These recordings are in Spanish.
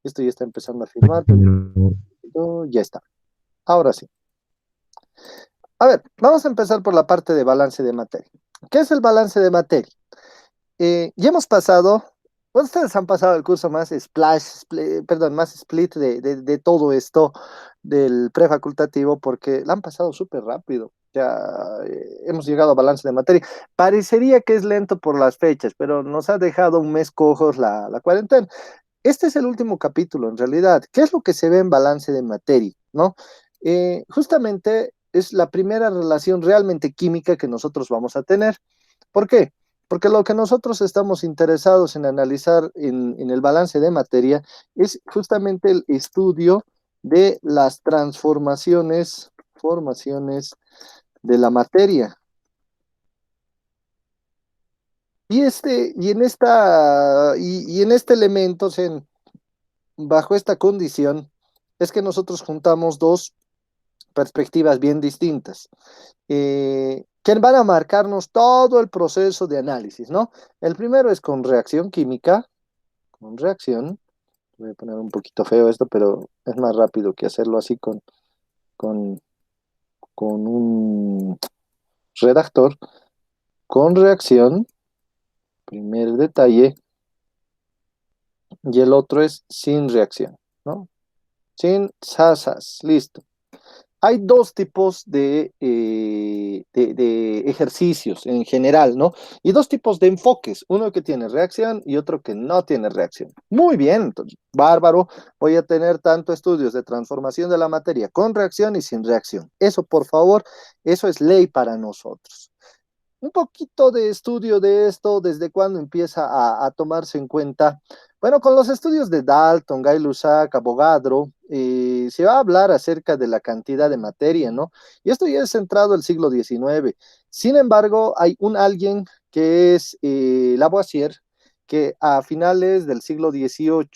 Esto ya está empezando a firmar, pero ya está. Ahora sí. A ver, vamos a empezar por la parte de balance de materia. ¿Qué es el balance de materia? Ya hemos pasado, bueno, ustedes han pasado el curso más perdón, más split de todo esto del prefacultativo porque la han pasado súper rápido. Ya hemos llegado a balance de materia. Parecería que es lento por las fechas, pero nos ha dejado un mes cojos la cuarentena. Este es el último capítulo, en realidad. ¿Qué es lo que se ve en balance de materia? ¿No? Justamente es la primera relación realmente química que nosotros vamos a tener. ¿Por qué? Porque lo que nosotros estamos interesados en analizar en el balance de materia es justamente el estudio de las formaciones de la materia. Y en este elemento, bajo esta condición, es que nosotros juntamos dos perspectivas bien distintas, que van a marcarnos todo el proceso de análisis, ¿no? El primero es con reacción química, con reacción. Voy a poner un poquito feo esto, pero es más rápido que hacerlo así con, con un redactor. Con reacción, primer detalle, y el otro es sin reacción, ¿no? Sin sasas, listo. Hay dos tipos de ejercicios en general, ¿no? Y dos tipos de enfoques, uno que tiene reacción y otro que no tiene reacción. Muy bien, entonces, bárbaro, voy a tener tanto estudios de transformación de la materia con reacción y sin reacción. Eso, por favor, eso es ley para nosotros. Un poquito de estudio de esto, desde cuándo empieza a tomarse en cuenta. Bueno, con los estudios de Dalton, Gay-Lussac, Avogadro, se va a hablar acerca de la cantidad de materia, ¿no? Y esto ya es centrado el siglo XIX. Sin embargo, hay un alguien que es Lavoisier, que a finales del siglo XVIII,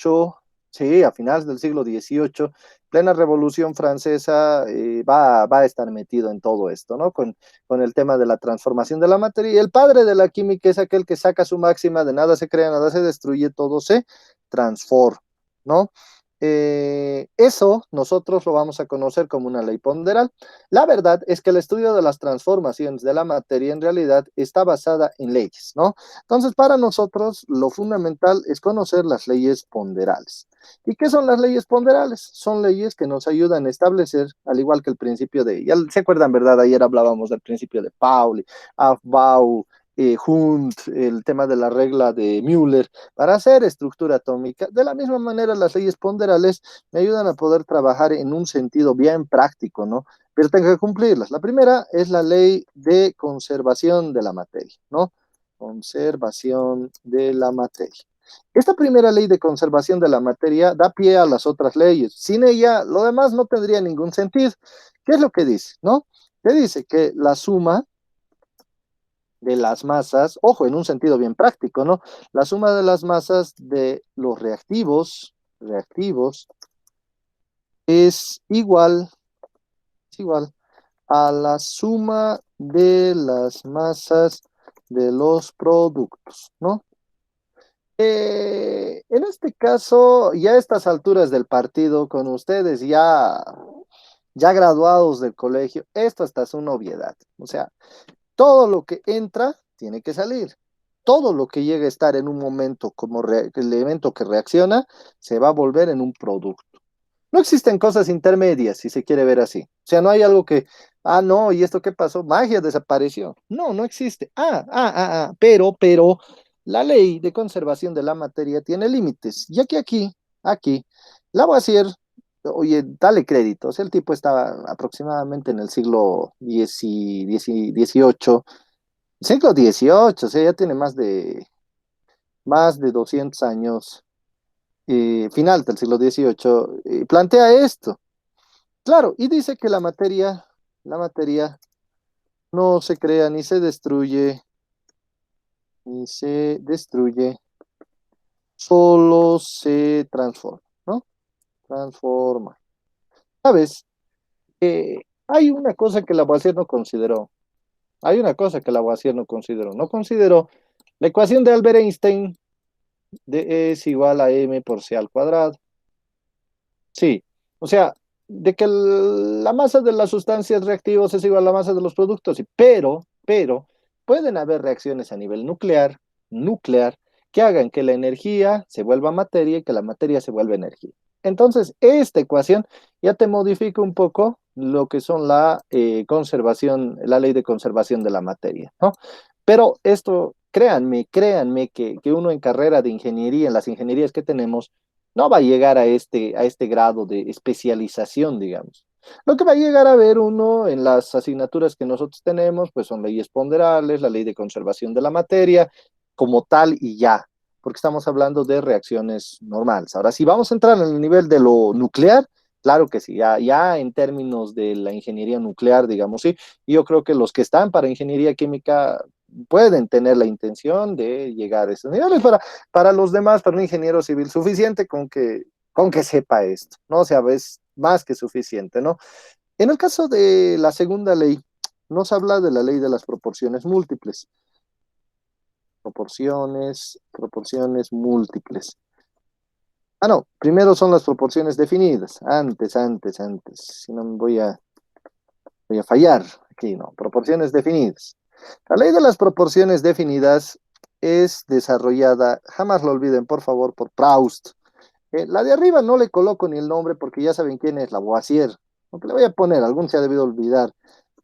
sí, a finales del siglo XVIII, plena Revolución Francesa, va a estar metido en todo esto, ¿no? Con el tema de la transformación de la materia. Y el padre de la química es aquel que saca su máxima de nada se crea, nada se destruye, todo se transforma, ¿no? Eso nosotros lo vamos a conocer como una ley ponderal. La verdad es que el estudio de las transformaciones de la materia en realidad está basada en leyes, ¿no? Entonces, para nosotros lo fundamental es conocer las leyes ponderales. ¿Y qué son las leyes ponderales? Son leyes que nos ayudan a establecer, al igual que el principio ya se acuerdan, ¿verdad? Ayer hablábamos del principio de Pauli, Aufbau, Hund, el tema de la regla de Müller, para hacer estructura atómica. De la misma manera, las leyes ponderales me ayudan a poder trabajar en un sentido bien práctico, ¿no? Pero tengo que cumplirlas. La primera es la ley de conservación de la materia, ¿no? Conservación de la materia. Esta primera ley de conservación de la materia da pie a las otras leyes. Sin ella, lo demás no tendría ningún sentido. ¿Qué es lo que dice? ¿No? Que dice que la suma de las masas, ojo, en un sentido bien práctico, ¿no? La suma de las masas de los reactivos es igual a la suma de las masas de los productos, ¿no? En este caso, ya a estas alturas del partido, con ustedes ya graduados del colegio, esto hasta es una obviedad. O sea, todo lo que entra tiene que salir. Todo lo que llega a estar en un momento como elemento que reacciona, se va a volver en un producto. No existen cosas intermedias, si se quiere ver así. O sea, no hay algo no, ¿y esto qué pasó? Magia desapareció. No, no existe. Pero, la ley de conservación de la materia tiene límites, ya que aquí, Lavoisier, oye, dale créditos, el tipo estaba aproximadamente en el siglo XVIII, siglo XVIII, o sea, ya tiene más de 200 años, final del siglo XVIII, plantea esto. Claro, y dice que la materia no se crea ni se destruye, solo se transforma, ¿no? Transforma. ¿Sabes? Hay una cosa que Lavoisier no consideró. Hay una cosa que Lavoisier no consideró. No consideró la ecuación de Albert Einstein de E es igual a m por c al cuadrado. Sí, o sea, de que la masa de las sustancias reactivas es igual a la masa de los productos, sí, pero pueden haber reacciones a nivel nuclear, que hagan que la energía se vuelva materia y que la materia se vuelva energía. Entonces, esta ecuación ya te modifica un poco lo que son la conservación, la ley de conservación de la materia, ¿no? Pero esto, créanme que uno en carrera de ingeniería, en las ingenierías que tenemos, no va a llegar a este grado de especialización, digamos. Lo que va a llegar a ver uno en las asignaturas que nosotros tenemos, pues son leyes ponderables, la ley de conservación de la materia, como tal y ya, porque estamos hablando de reacciones normales. Ahora, si vamos a entrar en el nivel de lo nuclear, claro que sí, ya en términos de la ingeniería nuclear, digamos, sí, yo creo que los que están para ingeniería química pueden tener la intención de llegar a esos niveles. Para los demás, para un ingeniero civil, suficiente con que sepa esto, ¿no? O sea, es más que suficiente, ¿no? En el caso de la segunda ley, nos habla de la ley de las proporciones múltiples. Proporciones múltiples. Ah, no, primero son las proporciones definidas. Antes. Si no me voy a fallar. Aquí no, proporciones definidas. La ley de las proporciones definidas es desarrollada, jamás lo olviden, por favor, por Proust. La de arriba no le coloco ni el nombre porque ya saben quién es, Lavoisier. Aunque le voy a poner, algún se ha debido olvidar.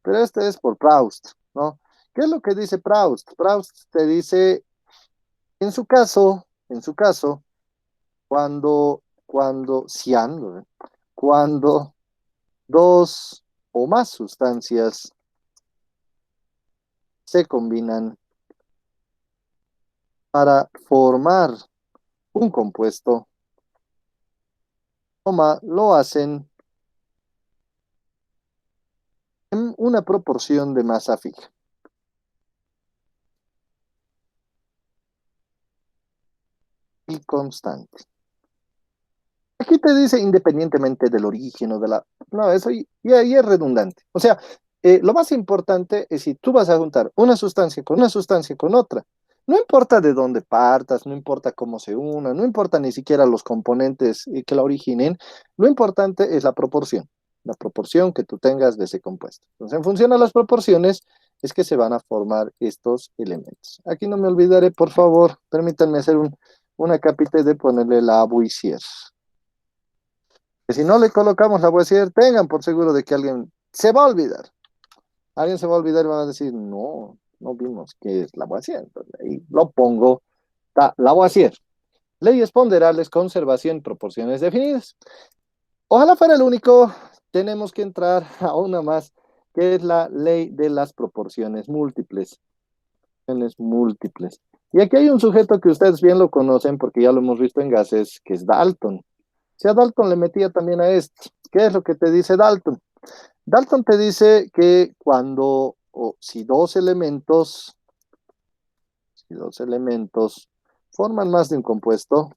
Pero este es por Proust, ¿no? ¿Qué es lo que dice Proust? Proust te dice, en su caso, cian, ¿no? Cuando dos o más sustancias se combinan para formar un compuesto, lo hacen en una proporción de masa fija y constante. Aquí te dice independientemente del origen o de la... No, eso ya es redundante. O sea, lo más importante es si tú vas a juntar una sustancia con otra. No importa de dónde partas, no importa cómo se una, no importa ni siquiera los componentes que la originen, lo importante es la proporción que tú tengas de ese compuesto. Entonces, en función a las proporciones, es que se van a formar estos elementos. Aquí no me olvidaré, por favor, permítanme hacer una capita de ponerle la Lavoisier. Que si no le colocamos la Lavoisier, tengan por seguro de que alguien se va a olvidar. Alguien se va a olvidar y van a decir, no, no vimos qué es la Lavoisier. Entonces, ahí lo pongo, está Lavoisier. Leyes ponderables, conservación, proporciones definidas. Ojalá fuera el único, tenemos que entrar a una más, que es la ley de las proporciones múltiples. Proporciones múltiples. Y aquí hay un sujeto que ustedes bien lo conocen porque ya lo hemos visto en gases, que es Dalton. Si a Dalton le metía también a esto, ¿qué es lo que te dice Dalton? Dalton te dice que cuando, o si dos elementos forman más de un compuesto,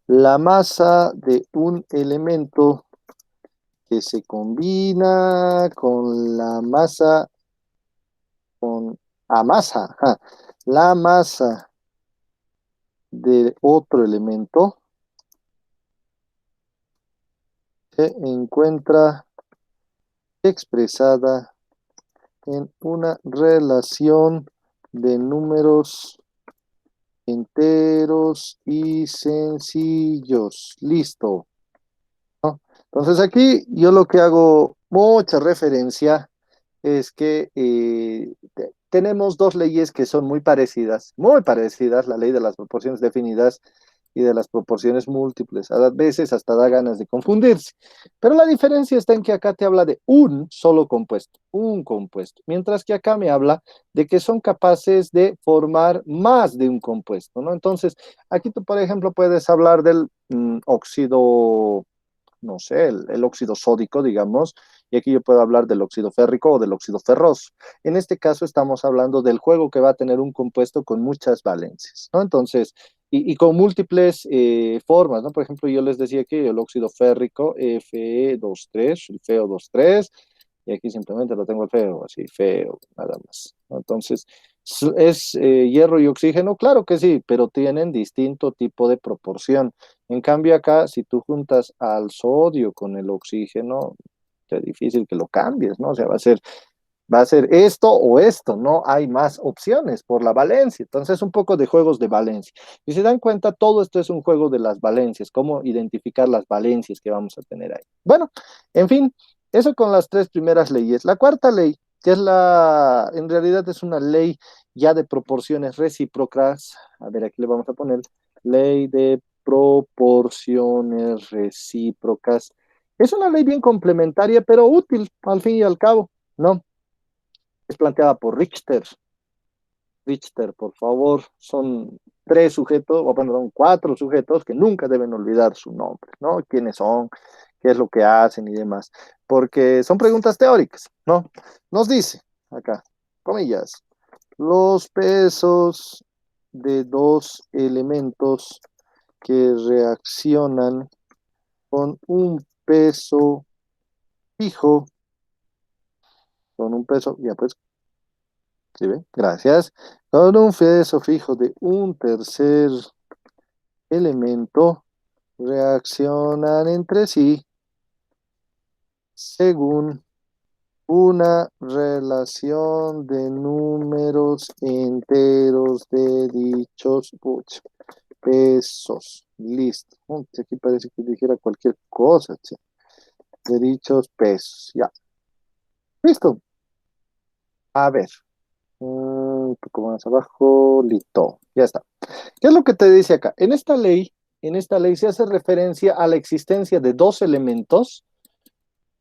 la masa de un elemento que se combina con la masa, con a masa, la masa de otro elemento se encuentra expresada en una relación de números enteros y sencillos. Listo. Entonces aquí yo lo que hago mucha referencia es que tenemos dos leyes que son muy parecidas, la ley de las proporciones definidas y de las proporciones múltiples. A veces hasta da ganas de confundirse. Pero la diferencia está en que acá te habla de un solo compuesto, un compuesto, mientras que acá me habla de que son capaces de formar más de un compuesto, ¿no? Entonces, aquí tú, por ejemplo, puedes hablar del óxido, no sé, el óxido sódico, digamos, y aquí yo puedo hablar del óxido férrico o del óxido ferroso. En este caso estamos hablando del juego que va a tener un compuesto con muchas valencias, ¿no? Entonces, y con múltiples formas, ¿no? Por ejemplo, yo les decía que el óxido férrico, Fe23, el FeO23, y aquí simplemente lo tengo el feo, así, feo, nada más, ¿no? Entonces, ¿Es hierro y oxígeno? Claro que sí, pero tienen distinto tipo de proporción. En cambio acá, si tú juntas al sodio con el oxígeno, es difícil que lo cambies, ¿no? O sea, va a ser esto o esto, no hay más opciones por la valencia. Entonces, un poco de juegos de valencia. Y se dan cuenta, todo esto es un juego de las valencias, cómo identificar las valencias que vamos a tener ahí. Bueno, en fin, eso con las tres primeras leyes. La cuarta ley, que en realidad es una ley ya de proporciones recíprocas. A ver, aquí le vamos a poner ley de proporciones recíprocas. Es una ley bien complementaria, pero útil al fin y al cabo, ¿no? Es planteada por Richter. Richter, por favor, son tres sujetos, o perdón, cuatro sujetos que nunca deben olvidar su nombre, ¿no? ¿Quiénes son? ¿Qué es lo que hacen y demás? Porque son preguntas teóricas, ¿no? Nos dice acá, comillas, los pesos de dos elementos que reaccionan con un peso fijo, con un peso, ya pues, ¿sí ve? Gracias. Con un peso fijo de un tercer elemento, reaccionan entre sí según una relación de números enteros de dichos pesos. Listo. Aquí parece que dijera cualquier cosa, che. De dichos pesos. Ya. Listo. A ver. Un poco más abajo. Listo. Ya está. ¿Qué es lo que te dice acá? En esta ley se hace referencia a la existencia de dos elementos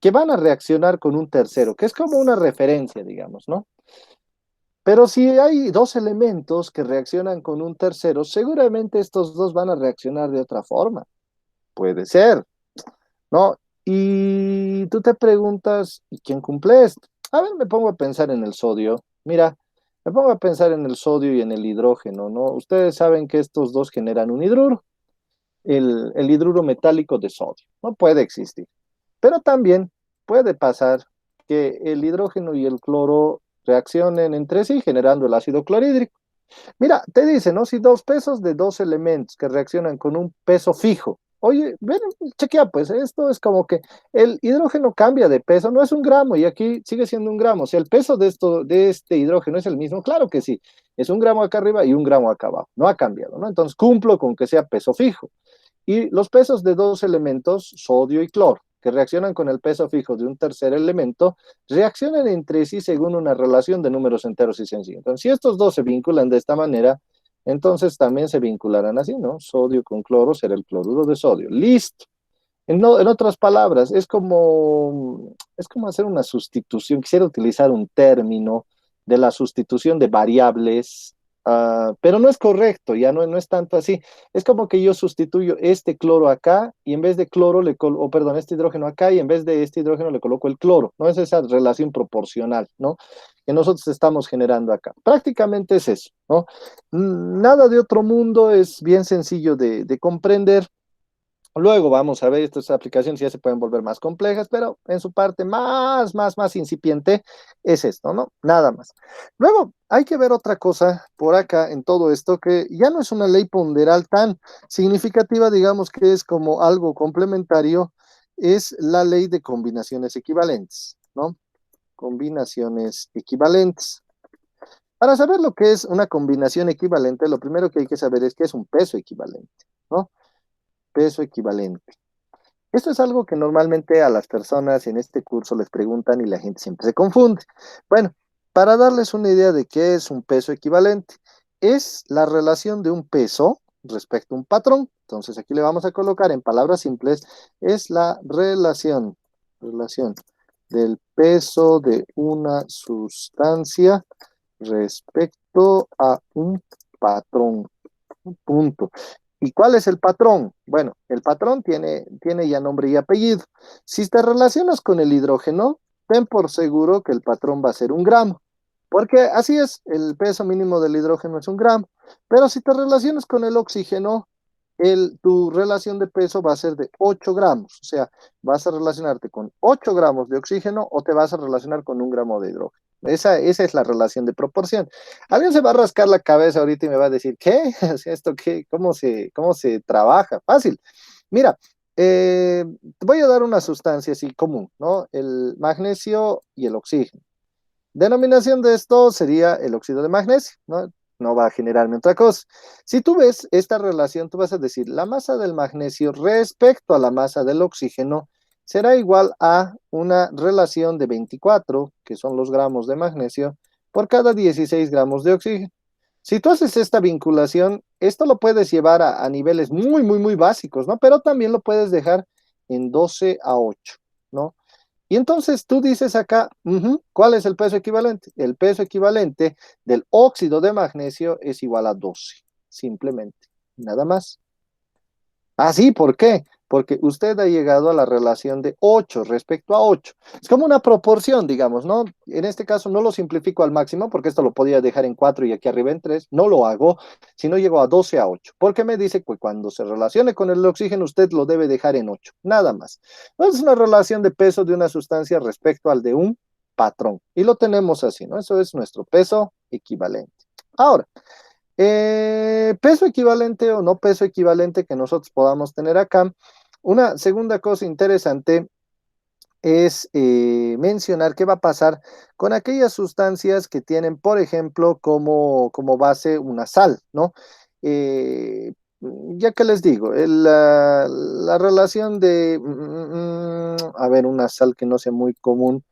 que van a reaccionar con un tercero, que es como una referencia, digamos, ¿no? Pero si hay dos elementos que reaccionan con un tercero, seguramente estos dos van a reaccionar de otra forma. Puede ser, ¿no? Y tú te preguntas, ¿y quién cumple esto? A ver, me pongo a pensar en el sodio. Mira, me pongo a pensar en el sodio y en el hidrógeno, ¿no? Ustedes saben que estos dos generan un hidruro, el hidruro metálico de sodio, no puede existir. Pero también puede pasar que el hidrógeno y el cloro reaccionen entre sí generando el ácido clorhídrico. Mira, te dice, ¿no? Si dos pesos de dos elementos que reaccionan con un peso fijo. Oye, ven, chequea, pues esto es como que el hidrógeno cambia de peso, no es un gramo y aquí sigue siendo un gramo. O sea, el peso de este hidrógeno es el mismo, claro que sí, es un gramo acá arriba y un gramo acá abajo, no ha cambiado, ¿no? Entonces cumplo con que sea peso fijo. Y los pesos de dos elementos, sodio y cloro, que reaccionan con el peso fijo de un tercer elemento, reaccionan entre sí según una relación de números enteros y sencillos. Entonces, si estos dos se vinculan de esta manera, entonces también se vincularán así, ¿no? Sodio con cloro será el cloruro de sodio. Listo. En otras palabras, es como hacer una sustitución. Quisiera utilizar un término de la sustitución de variables, pero no es correcto, ya no es tanto así. Es como que yo sustituyo este cloro acá y en vez de cloro o perdón, este hidrógeno acá y en vez de este hidrógeno le coloco el cloro. No es esa relación proporcional, ¿no? Que nosotros estamos generando acá. Prácticamente es eso, ¿no? Nada de otro mundo, es bien sencillo de comprender. Luego vamos a ver, estas aplicaciones ya se pueden volver más complejas, pero en su parte más incipiente es esto, ¿no? Nada más. Luego hay que ver otra cosa por acá en todo esto, que ya no es una ley ponderal tan significativa, digamos que es como algo complementario, es la ley de combinaciones equivalentes, ¿no? Combinaciones equivalentes. Para saber lo que es una combinación equivalente, lo primero que hay que saber es qué es un peso equivalente, ¿no? Peso equivalente. Esto es algo que normalmente a las personas en este curso les preguntan y la gente siempre se confunde. Bueno, para darles una idea de qué es un peso equivalente, es la relación de un peso respecto a un patrón. Entonces aquí le vamos a colocar en palabras simples, es la relación del peso de una sustancia respecto a un patrón. Punto. ¿Y cuál es el patrón? Bueno, el patrón tiene ya nombre y apellido. Si te relacionas con el hidrógeno, ten por seguro que el patrón va a ser un gramo, porque así es, el peso mínimo del hidrógeno es un gramo. Pero si te relacionas con el oxígeno, tu relación de peso va a ser de 8 gramos, o sea, vas a relacionarte con 8 gramos de oxígeno o te vas a relacionar con 1 gramo de hidrógeno. Esa es la relación de proporción. Alguien se va a rascar la cabeza ahorita y me va a decir, ¿qué? ¿Esto qué? Cómo se trabaja? Fácil. Mira, te voy a dar una sustancia así común, ¿no? El magnesio y el oxígeno. Denominación de esto sería el óxido de magnesio, ¿no? No va a generarme otra cosa. Si tú ves esta relación, tú vas a decir, la masa del magnesio respecto a la masa del oxígeno será igual a una relación de 24, que son los gramos de magnesio, por cada 16 gramos de oxígeno. Si tú haces esta vinculación, esto lo puedes llevar a niveles muy, muy, muy básicos, ¿no? Pero también lo puedes dejar en 12 a 8, ¿no? Y entonces tú dices acá, ¿cuál es el peso equivalente? El peso equivalente del óxido de magnesio es igual a 12, simplemente, nada más. Ah, sí, ¿por qué? Porque usted ha llegado a la relación de 8 respecto a 8. Es como una proporción, digamos, ¿no? En este caso no lo simplifico al máximo porque esto lo podía dejar en 4 y aquí arriba en 3. No lo hago, sino llego a 12 a 8. Porque me dice que cuando se relacione con el oxígeno usted lo debe dejar en 8, nada más. No es una relación de peso de una sustancia respecto al de un patrón. Y lo tenemos así, ¿no? Eso es nuestro peso equivalente. Ahora, peso equivalente o no peso equivalente que nosotros podamos tener acá. Una segunda cosa interesante es mencionar qué va a pasar con aquellas sustancias que tienen, por ejemplo, como base una sal, ¿no? Ya que les digo, la relación de, a ver, una sal que no sea muy común,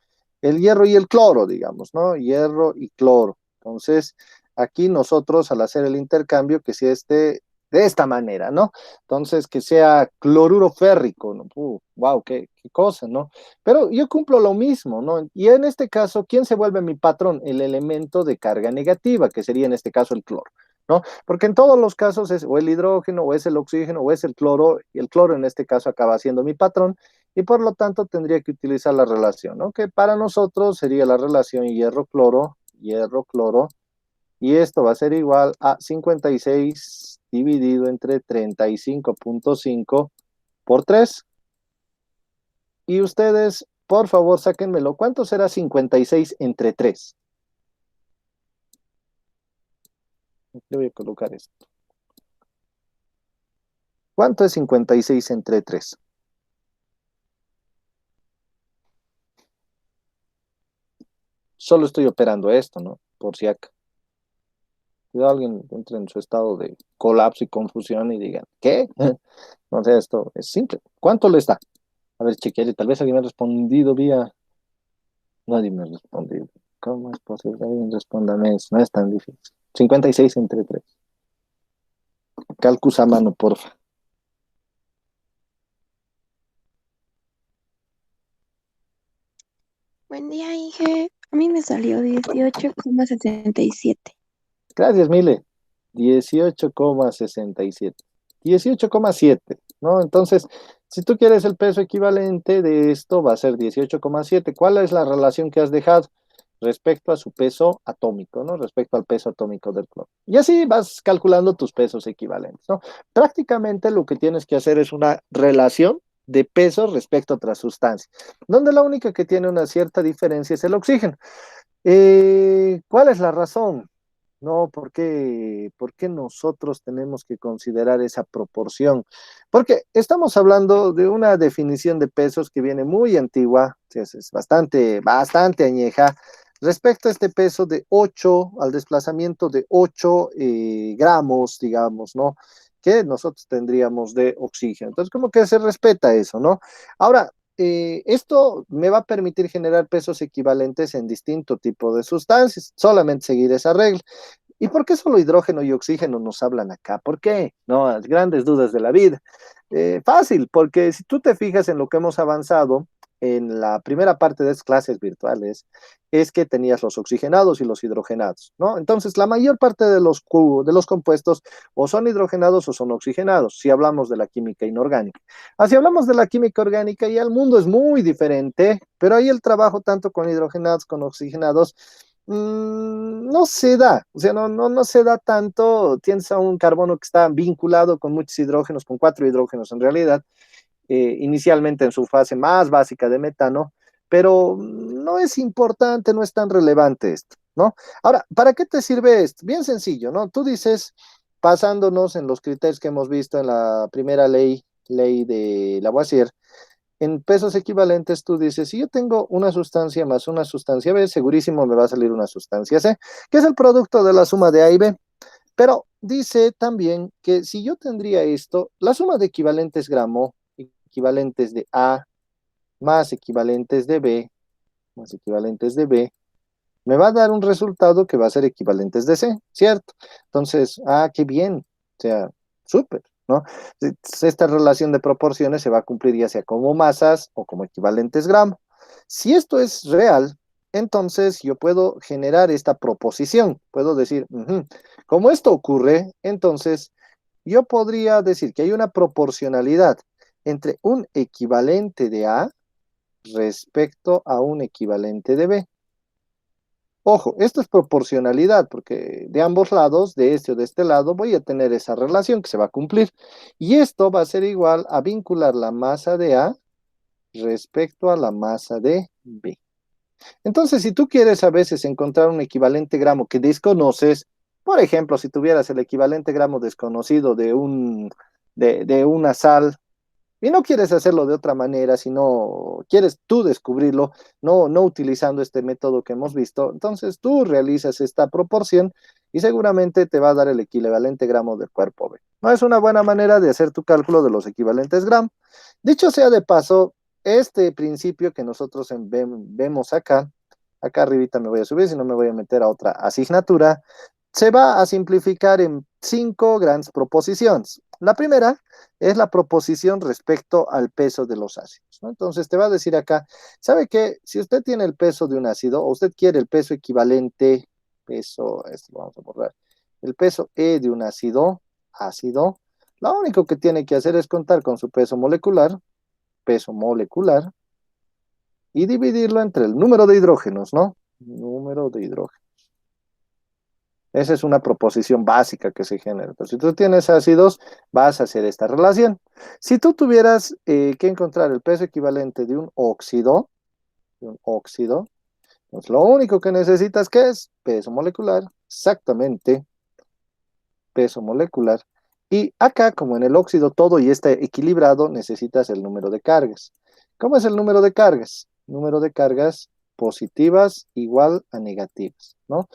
el hierro y el cloro, digamos, ¿no? Hierro y cloro. Entonces, aquí nosotros al hacer el intercambio, que sea de esta manera, ¿no? Entonces, que sea cloruro férrico, ¿no? Wow, qué cosa, ¿no? Pero yo cumplo lo mismo, ¿no? Y en este caso, ¿quién se vuelve mi patrón? El elemento de carga negativa, que sería en este caso el cloro, ¿no? Porque en todos los casos es o el hidrógeno, o es el oxígeno, o es el cloro, y el cloro en este caso acaba siendo mi patrón, y por lo tanto tendría que utilizar la relación, ¿no? Que para nosotros sería la relación hierro-cloro, y esto va a ser igual a 56 dividido entre 35,5 por 3. Y ustedes, por favor, sáquenmelo. ¿Cuánto será 56 entre 3? Le voy a colocar esto. ¿Cuánto es 56 entre 3? Solo estoy operando esto, ¿no? Por si acá. Cuidado, alguien entre en su estado de colapso y confusión y digan, ¿qué? No sé, esto es simple. ¿Cuánto le está? A ver, chequearé. Tal vez alguien me ha respondido vía... Nadie me ha respondido. ¿Cómo es posible? Alguien respóndame eso. No es tan difícil. 56 entre 3. Calcus a mano, porfa. Buen día, Inge. A mí me salió 18,67. Gracias, Mile. 18,67. 18,7, ¿no? Entonces, si tú quieres el peso equivalente de esto, va a ser 18,7. ¿Cuál es la relación que has dejado respecto a su peso atómico, ¿no? Respecto al peso atómico del cloro. Y así vas calculando tus pesos equivalentes, ¿no? Prácticamente lo que tienes que hacer es una relación de peso respecto a otras sustancias, donde la única que tiene una cierta diferencia es el oxígeno. ¿Cuál es la razón? No, ¿por qué nosotros tenemos que considerar esa proporción? Porque estamos hablando de una definición de pesos que viene muy antigua, es bastante, bastante añeja, respecto a este peso de 8 al desplazamiento de 8 gramos, digamos, ¿no? Que nosotros tendríamos de oxígeno. Entonces, como que se respeta eso, ¿no? Ahora, esto me va a permitir generar pesos equivalentes en distinto tipo de sustancias, solamente seguir esa regla. ¿Y por qué solo hidrógeno y oxígeno nos hablan acá? ¿Por qué? No, grandes dudas de la vida. Fácil, porque si tú te fijas en lo que hemos avanzado en la primera parte de estas clases virtuales, es que tenías los oxigenados y los hidrogenados, ¿no? Entonces, la mayor parte de los compuestos o son hidrogenados o son oxigenados, si hablamos de la química inorgánica. Así hablamos de la química orgánica, y el mundo es muy diferente, pero ahí el trabajo tanto con hidrogenados como oxigenados no se da, o sea, no se da tanto. Tienes a un carbono que está vinculado con muchos hidrógenos, con 4 hidrógenos en realidad, inicialmente en su fase más básica de metano, pero no es importante, no es tan relevante esto, ¿no? Ahora, ¿para qué te sirve esto? Bien sencillo, ¿no? Tú dices, basándonos en los criterios que hemos visto en la primera ley de Lavoisier, en pesos equivalentes tú dices, si yo tengo una sustancia más una sustancia B, segurísimo me va a salir una sustancia C, que es el producto de la suma de A y B. Pero dice también que si yo tendría esto, la suma de equivalentes gramo, equivalentes de A, más equivalentes de B, más equivalentes de B, me va a dar un resultado que va a ser equivalentes de C, ¿cierto? Entonces, qué bien, o sea, súper, ¿no? Esta relación de proporciones se va a cumplir ya sea como masas o como equivalentes gramo. Si esto es real, entonces yo puedo generar esta proposición, puedo decir, como esto ocurre, entonces yo podría decir que hay una proporcionalidad entre un equivalente de A respecto a un equivalente de B. Ojo, esto es proporcionalidad, porque de ambos lados, de este o de este lado, voy a tener esa relación que se va a cumplir. Y esto va a ser igual a vincular la masa de A respecto a la masa de B. Entonces, si tú quieres a veces encontrar un equivalente gramo que desconoces, por ejemplo, si tuvieras el equivalente gramo desconocido de una sal, y no quieres hacerlo de otra manera, sino quieres tú descubrirlo, no utilizando este método que hemos visto, entonces tú realizas esta proporción y seguramente te va a dar el equivalente gramo del cuerpo B. No es una buena manera de hacer tu cálculo de los equivalentes gramos. Dicho sea de paso, este principio que nosotros vemos acá arribita me voy a subir, si no me voy a meter a otra asignatura, se va a simplificar en 5 grandes proposiciones. La primera es la proposición respecto al peso de los ácidos, ¿no? Entonces te va a decir acá, ¿sabe qué? Si usted tiene el peso de un ácido o usted quiere el peso equivalente, esto lo vamos a borrar, el peso E de un ácido, lo único que tiene que hacer es contar con su peso molecular, y dividirlo entre el número de hidrógenos, ¿no? Número de hidrógenos. Esa es una proposición básica que se genera. Entonces, si tú tienes ácidos, vas a hacer esta relación. Si tú tuvieras que encontrar el peso equivalente de un óxido, pues lo único que necesitas que es peso molecular, exactamente, peso molecular. Y acá, como en el óxido todo y está equilibrado, necesitas el número de cargas. ¿Cómo es el número de cargas? Número de cargas positivas igual a negativas, ¿no?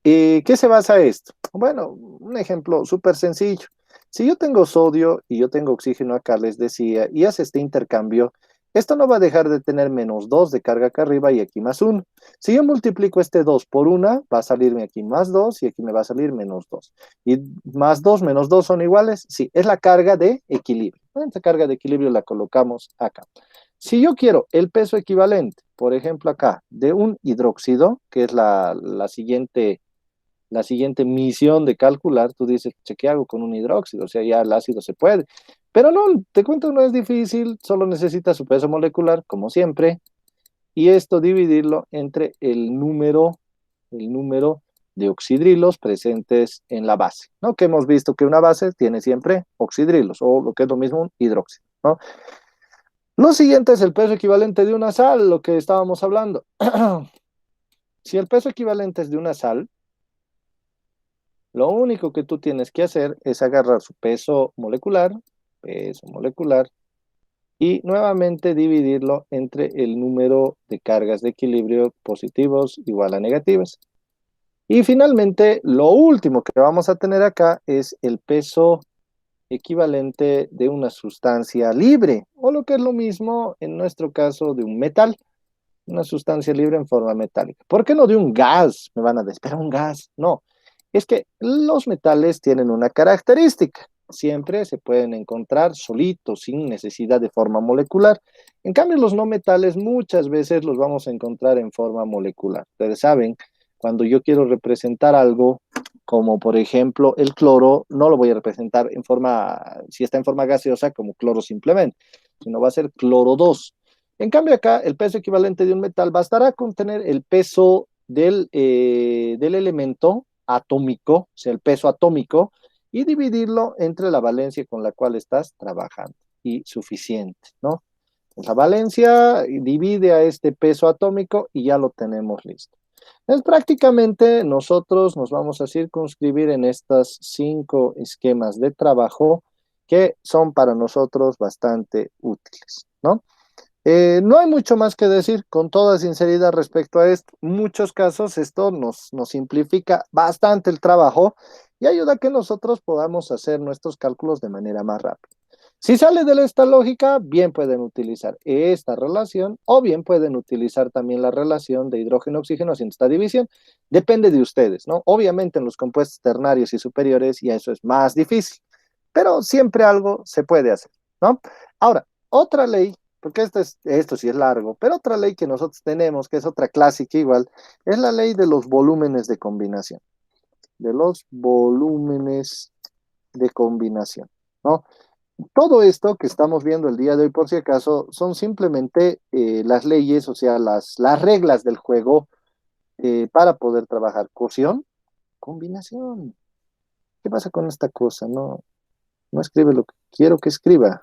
¿Qué se basa esto? Bueno, un ejemplo súper sencillo. Si yo tengo sodio y yo tengo oxígeno acá, les decía, y hace este intercambio, esto no va a dejar de tener -2 de carga acá arriba y aquí +1. Si yo multiplico este 2 por 1, va a salirme aquí +2 y aquí me va a salir -2. ¿Y +2 menos 2 son iguales? Sí, es la carga de equilibrio. Esta carga de equilibrio la colocamos acá. Si yo quiero el peso equivalente, por ejemplo acá, de un hidróxido, que es la siguiente misión de calcular, tú dices, che, ¿qué hago con un hidróxido? O sea, ya el ácido se puede. Pero no, te cuento, no es difícil, solo necesitas su peso molecular, como siempre, y esto dividirlo entre el número de oxidrilos presentes en la base, ¿no? Que hemos visto que una base tiene siempre oxidrilos, o lo que es lo mismo, un hidróxido, ¿no? Lo siguiente es el peso equivalente de una sal, lo que estábamos hablando. Si el peso equivalente es de una sal, lo único que tú tienes que hacer es agarrar su peso molecular, y nuevamente dividirlo entre el número de cargas de equilibrio positivos igual a negativas. Y finalmente, lo último que vamos a tener acá es el peso equivalente de una sustancia libre, o lo que es lo mismo en nuestro caso de un metal, una sustancia libre en forma metálica. ¿Por qué no de un gas? Me van a decir, pero un gas, no. Es que los metales tienen una característica. Siempre se pueden encontrar solitos, sin necesidad de forma molecular. En cambio, los no metales muchas veces los vamos a encontrar en forma molecular. Ustedes saben, cuando yo quiero representar algo, como por ejemplo el cloro, no lo voy a representar si está en forma gaseosa, como cloro simplemente, sino va a ser cloro 2. En cambio acá, el peso equivalente de un metal bastará con tener el peso del elemento atómico, o sea, el peso atómico, y dividirlo entre la valencia con la cual estás trabajando, y suficiente, ¿no? La valencia divide a este peso atómico y ya lo tenemos listo. Es prácticamente nosotros nos vamos a circunscribir en estas 5 esquemas de trabajo que son para nosotros bastante útiles, ¿no? No hay mucho más que decir con toda sinceridad respecto a esto. En muchos casos esto nos simplifica bastante el trabajo y ayuda a que nosotros podamos hacer nuestros cálculos de manera más rápida. Si sale de esta lógica, bien pueden utilizar esta relación o bien pueden utilizar también la relación de hidrógeno-oxígeno haciendo esta división. Depende de ustedes, ¿no? Obviamente en los compuestos ternarios y superiores ya eso es más difícil, pero siempre algo se puede hacer, ¿no? Ahora, otra ley, porque esto sí es largo, pero otra ley que nosotros tenemos, que es otra clásica igual, es la ley de los volúmenes de combinación, de los volúmenes de combinación, ¿no? Todo esto que estamos viendo el día de hoy, por si acaso, son simplemente las leyes, o sea, las reglas del juego para poder trabajar. Cosión, combinación. ¿Qué pasa con esta cosa? No escribe lo que quiero que escriba,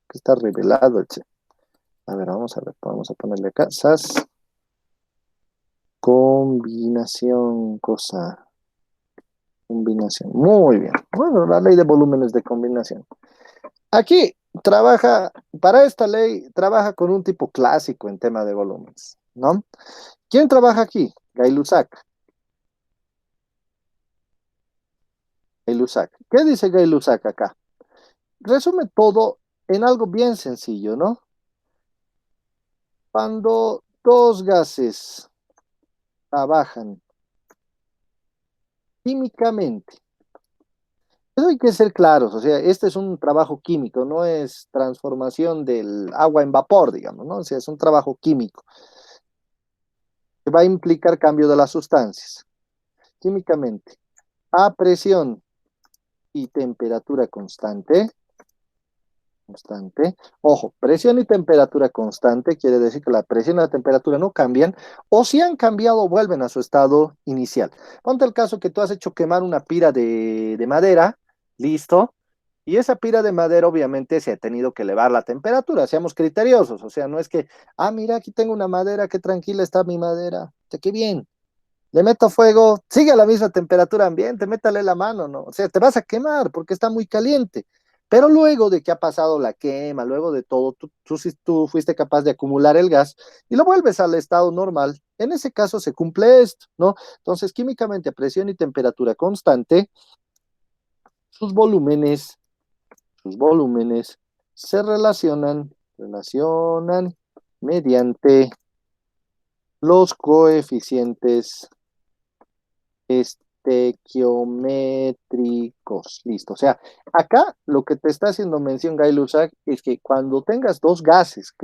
que está revelado. A ver, vamos a ponerle acá. SAS, combinación, cosa, combinación. Muy bien. Bueno, la ley de volúmenes de combinación. Aquí trabaja, para esta ley, trabaja con un tipo clásico en tema de volúmenes, ¿no? ¿Quién trabaja aquí? Gay-Lussac. Gay-Lussac. ¿Qué dice Gay-Lussac acá? Resume todo en algo bien sencillo, ¿no? Cuando dos gases trabajan químicamente, eso hay que ser claros, o sea, este es un trabajo químico, no es transformación del agua en vapor, digamos, ¿no? O sea, es un trabajo químico que va a implicar cambio de las sustancias químicamente a presión y temperatura constante. Ojo, presión y temperatura constante quiere decir que la presión y la temperatura no cambian, o si han cambiado, vuelven a su estado inicial. Ponte el caso que tú has hecho quemar una pira de madera, listo, y esa pira de madera obviamente se ha tenido que elevar la temperatura, seamos criteriosos, o sea, no es que, mira, aquí tengo una madera, qué tranquila está mi madera, qué bien. Le meto fuego, sigue a la misma temperatura ambiente, métale la mano, ¿no? O sea, te vas a quemar porque está muy caliente. Pero luego de que ha pasado la quema, luego de todo, tú fuiste capaz de acumular el gas y lo vuelves al estado normal. En ese caso se cumple esto, ¿no? Entonces, químicamente a presión y temperatura constante, sus volúmenes, sus volúmenes se relacionan mediante los coeficientes estequiométricos. Listo. O sea, acá lo que te está haciendo mención Guy Lussac es que cuando tengas dos gases,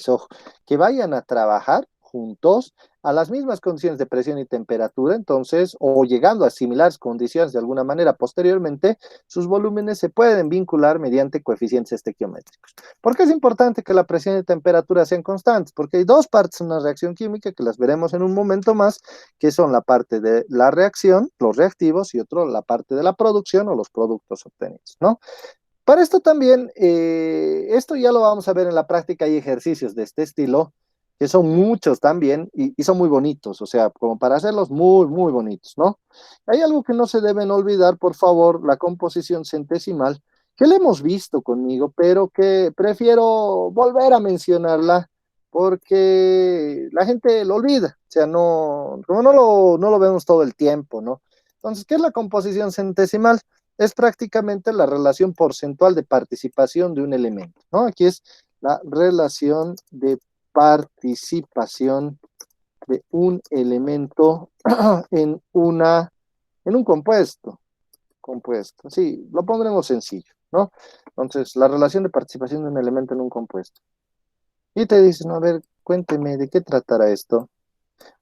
ojo, que vayan a trabajar juntos a las mismas condiciones de presión y temperatura, entonces, o llegando a similares condiciones de alguna manera posteriormente, sus volúmenes se pueden vincular mediante coeficientes estequiométricos. ¿Por qué es importante que la presión y temperatura sean constantes? Porque hay dos partes en una reacción química que las veremos en un momento más, que son la parte de la reacción, los reactivos, y otro la parte de la producción o los productos obtenidos, ¿no? Para esto también, esto ya lo vamos a ver en la práctica, hay ejercicios de este estilo, que son muchos también, y son muy bonitos, o sea, como para hacerlos muy, muy bonitos, ¿no? Hay algo que no se deben olvidar, por favor, la composición centesimal, que la hemos visto conmigo, pero que prefiero volver a mencionarla porque la gente lo olvida, o sea, como no lo vemos todo el tiempo, ¿no? Entonces, ¿qué es la composición centesimal? Es prácticamente la relación porcentual de participación de un elemento, ¿no? Aquí es la relación de participación de un elemento en un compuesto. Sí, lo pondremos sencillo, ¿no? Entonces, la relación de participación de un elemento en un compuesto. Y te dicen, no, a ver, cuénteme, ¿de qué tratará esto?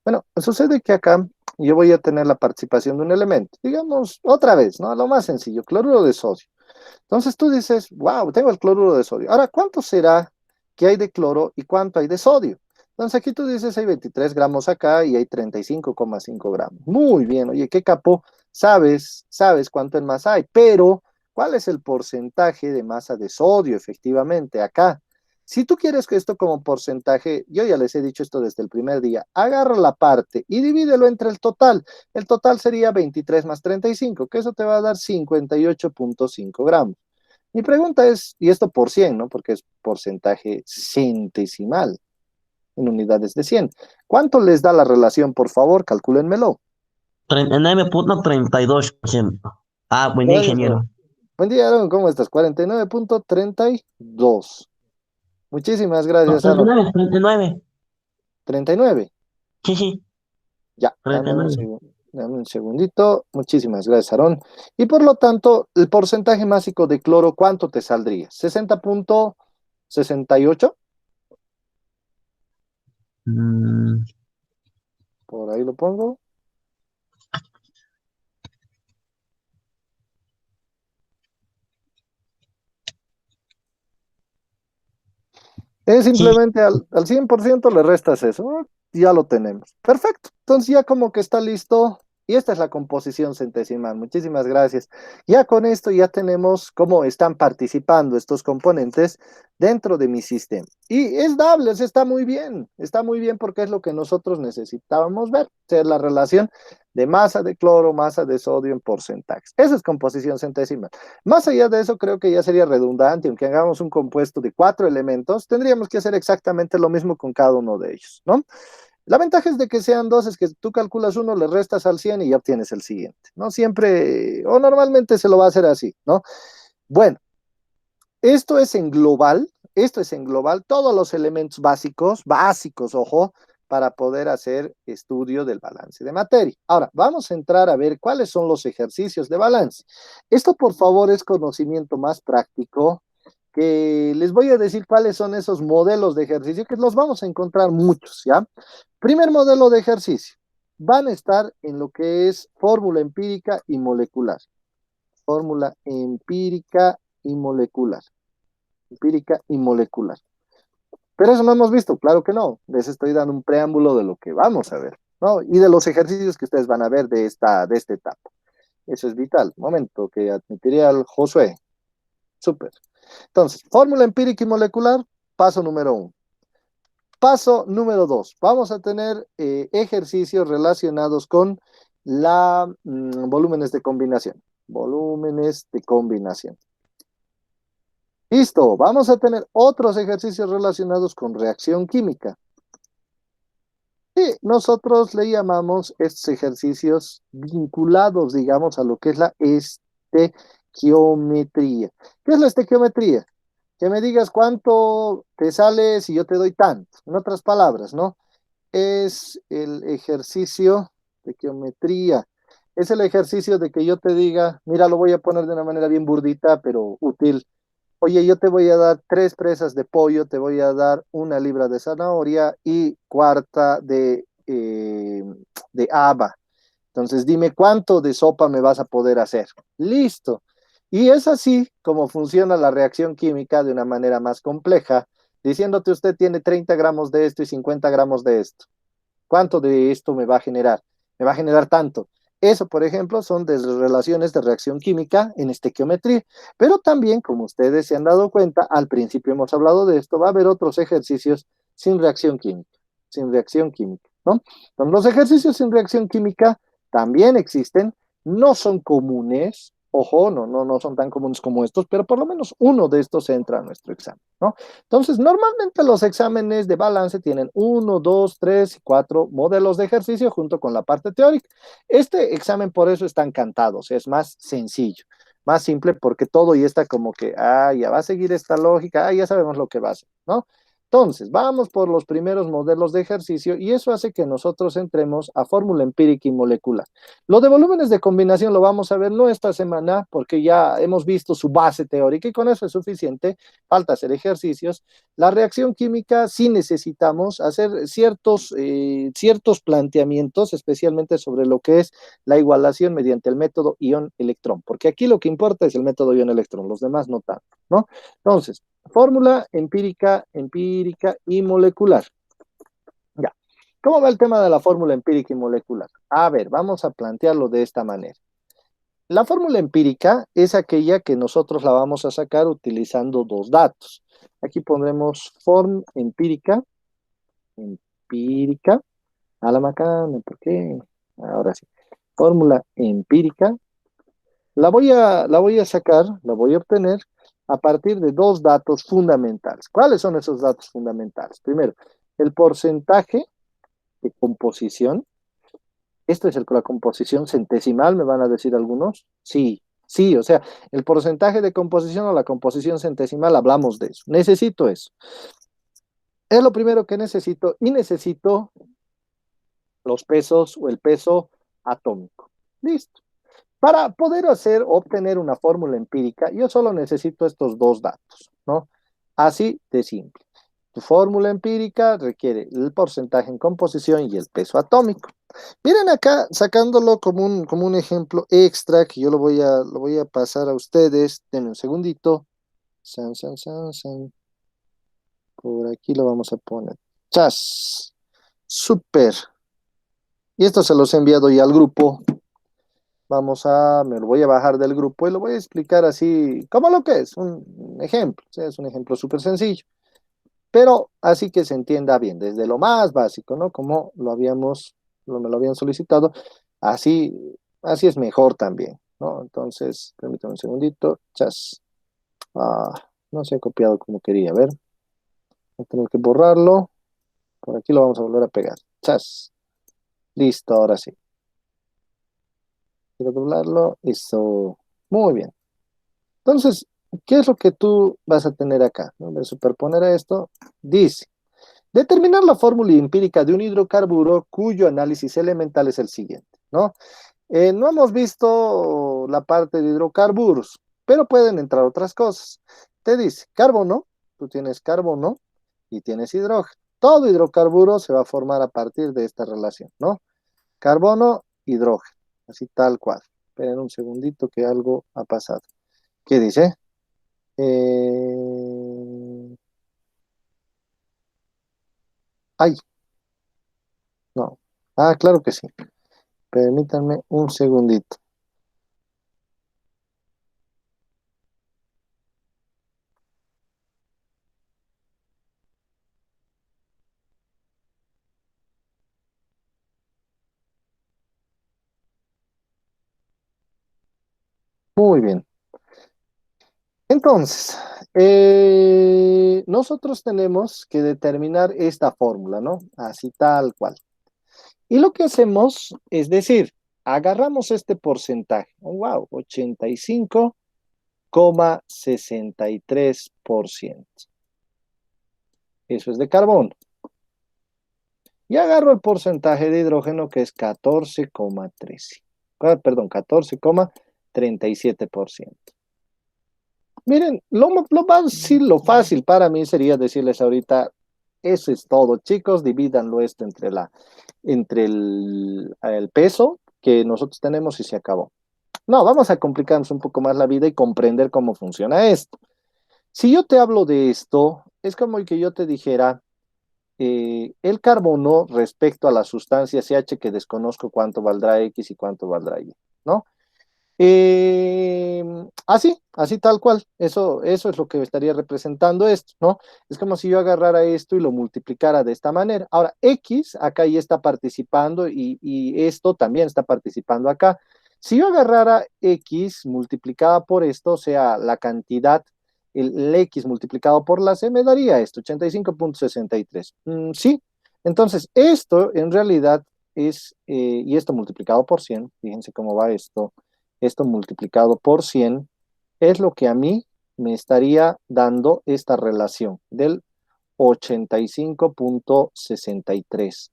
Bueno, sucede que acá yo voy a tener la participación de un elemento, digamos, otra vez, ¿no? Lo más sencillo, cloruro de sodio. Entonces tú dices, wow, tengo el cloruro de sodio. Ahora, ¿cuánto será que hay de cloro y cuánto hay de sodio? Entonces aquí tú dices hay 23 gramos acá y hay 35,5 gramos. Muy bien, oye, qué capo, sabes cuánto en masa hay, pero ¿cuál es el porcentaje de masa de sodio efectivamente acá? Si tú quieres que esto como porcentaje, yo ya les he dicho esto desde el primer día, agarra la parte y divídelo entre el total. El total sería 23 más 35, que eso te va a dar 58,5 gramos. Mi pregunta es, y esto por 100, ¿no? Porque es porcentaje centesimal en unidades de 100. ¿Cuánto les da la relación, por favor? Calcúlenmelo. 39,32%. Ah, buen día, Eso. ingeniero. Buen día, Aaron, ¿cómo estás? 49,32. Muchísimas No, gracias, treinta y Aaron. nueve, 39. 39. Sí, sí, Ya, treinta y nueve. dame un segundito. Muchísimas gracias, Aaron. Y por lo tanto, el porcentaje másico de cloro, ¿cuánto te saldría? ¿60,68? Mm, Por ahí lo pongo. Es sí, simplemente al 100% le restas eso. Ya lo tenemos. Perfecto. Entonces ya como que está listo. Y esta es la composición centesimal. Muchísimas gracias. Ya con esto ya tenemos cómo están participando estos componentes dentro de mi sistema. Y es dable, o sea, está muy bien. Está muy bien porque es lo que nosotros necesitábamos ver. O sea, la relación de masa de cloro, masa de sodio en porcentajes. Esa es composición centesimal. Más allá de eso, creo que ya sería redundante, aunque hagamos un compuesto de 4 elementos, tendríamos que hacer exactamente lo mismo con cada uno de ellos, ¿no? La ventaja es de que sean dos, es que tú calculas uno, le restas al 100 y ya obtienes el siguiente, ¿no? Siempre, o normalmente se lo va a hacer así, ¿no? Bueno, esto es en global, todos los elementos básicos, ojo, para poder hacer estudio del balance de materia. Ahora, vamos a entrar a ver cuáles son los ejercicios de balance. Esto, por favor, es conocimiento más práctico, que les voy a decir cuáles son esos modelos de ejercicio, que los vamos a encontrar muchos, ¿ya? Primer modelo de ejercicio. Van a estar en lo que es fórmula empírica y molecular. Fórmula empírica y molecular. Empírica y molecular. Pero eso no hemos visto, claro que no. Les estoy dando un preámbulo de lo que vamos a ver, ¿no? Y de los ejercicios que ustedes van a ver de esta etapa. Eso es vital. Momento que admitiría al Josué. Súper. Entonces, fórmula empírica y molecular, paso número 1. Paso número 2. Vamos a tener ejercicios relacionados con volúmenes de combinación. Volúmenes de combinación. Listo, vamos a tener otros ejercicios relacionados con reacción química. Y nosotros le llamamos estos ejercicios vinculados, digamos, a lo que es la estequiometría. ¿Qué es la estequiometría? Que me digas cuánto te sale si yo te doy tanto. En otras palabras, ¿no? Es el ejercicio de estequiometría. Es el ejercicio de que yo te diga, mira, lo voy a poner de una manera bien burdita, pero útil. Oye, yo te voy a dar 3 presas de pollo, te voy a dar 1 libra de zanahoria y cuarta de haba. Entonces, dime cuánto de sopa me vas a poder hacer. Listo. Y es así como funciona la reacción química de una manera más compleja, diciéndote usted tiene 30 gramos de esto y 50 gramos de esto. ¿Cuánto de esto me va a generar? Me va a generar tanto. Eso, por ejemplo, son relaciones de reacción química en estequiometría. Pero también, como ustedes se han dado cuenta, al principio hemos hablado de esto, va a haber otros ejercicios sin reacción química, sin reacción química, ¿no? Entonces, los ejercicios sin reacción química también existen, no son comunes, ojo, no son tan comunes como estos, pero por lo menos uno de estos entra a nuestro examen, ¿no? Entonces, normalmente los exámenes de balance tienen 1, 2, 3 y 4 modelos de ejercicio junto con la parte teórica. Este examen por eso es tan cantado, o sea, es más sencillo, más simple porque todo ya está como que, ya va a seguir esta lógica, ya sabemos lo que va a hacer, ¿no? Entonces, vamos por los primeros modelos de ejercicio y eso hace que nosotros entremos a fórmula empírica y molecular. Lo de volúmenes de combinación lo vamos a ver no esta semana porque ya hemos visto su base teórica y con eso es suficiente, falta hacer ejercicios. La reacción química sí necesitamos hacer ciertos planteamientos, especialmente sobre lo que es la igualación mediante el método ion-electrón, porque aquí lo que importa es el método ion-electrón, los demás no tanto, ¿no? Entonces, fórmula empírica y molecular. ¿Cómo va el tema de la fórmula empírica y molecular? A ver, vamos a plantearlo de esta manera. La fórmula empírica es aquella que nosotros la vamos a sacar utilizando dos datos. Aquí pondremos form empírica, a la macana, ¿por qué? Ahora sí. Fórmula empírica. La voy a sacar, la voy a obtener a partir de dos datos fundamentales. ¿Cuáles son esos datos fundamentales? Primero, el porcentaje de composición. Esto es la composición centesimal, me van a decir algunos. Sí, sí, o sea, el porcentaje de composición o la composición centesimal, hablamos de eso. Necesito eso. Es lo primero que necesito y necesito los pesos o el peso atómico. Listo. Para poder obtener una fórmula empírica, yo solo necesito estos dos datos, ¿no? Así de simple. Tu fórmula empírica requiere el porcentaje en composición y el peso atómico. Miren acá, sacándolo como un ejemplo extra, que yo lo voy a pasar a ustedes. Denme un segundito. San, san, san, san. Por aquí lo vamos a poner. Chas. Super. Y esto se los he enviado ya al grupo. Me lo voy a bajar del grupo y lo voy a explicar así, como lo que es, un ejemplo. O sea, es un ejemplo súper sencillo, pero así que se entienda bien, desde lo más básico, ¿no? Como me lo habían solicitado, así, así es mejor también, ¿no? Entonces, permítame un segundito, chas. Ah, no se ha copiado como quería, a ver, voy a tener que borrarlo, por aquí lo vamos a volver a pegar, chas. Listo, ahora sí. Quiero doblarlo, eso, muy bien. Entonces, ¿qué es lo que tú vas a tener acá? ¿No? De superponer a esto, dice, determinar la fórmula empírica de un hidrocarburo cuyo análisis elemental es el siguiente, ¿no? No hemos visto la parte de hidrocarburos, pero pueden entrar otras cosas. Te dice, carbono, tú tienes carbono y tienes hidrógeno. Todo hidrocarburo se va a formar a partir de esta relación, ¿no? Carbono, hidrógeno, así tal cual. Esperen un segundito que algo ha pasado. ¿Qué dice? Ay, no. Ah, claro que sí. Permítanme un segundito. Muy bien. Entonces, nosotros tenemos que determinar esta fórmula, ¿no? Así tal cual. Y lo que hacemos es decir, agarramos este porcentaje. Oh, wow, 85,63%. Eso es de carbono. Y agarro el porcentaje de hidrógeno que es 14,13. Perdón, 14,37%. Miren, lo fácil para mí sería decirles ahorita, eso es todo, chicos, divídanlo esto entre el peso que nosotros tenemos y se acabó. No, vamos a complicarnos un poco más la vida y comprender cómo funciona esto. Si yo te hablo de esto, es como que yo te dijera, el carbono respecto a la sustancia CH que desconozco cuánto valdrá X y cuánto valdrá Y, ¿no? Así tal cual, eso es lo que estaría representando esto, ¿no? Es como si yo agarrara esto y lo multiplicara de esta manera. Ahora, X acá ya está participando y esto también está participando acá. Si yo agarrara X multiplicada por esto, o sea, la cantidad, el X multiplicado por la C, me daría esto, 85,63. Sí, entonces esto en realidad y esto multiplicado por 100, fíjense cómo va esto multiplicado por 100 es lo que a mí me estaría dando esta relación del 85,63.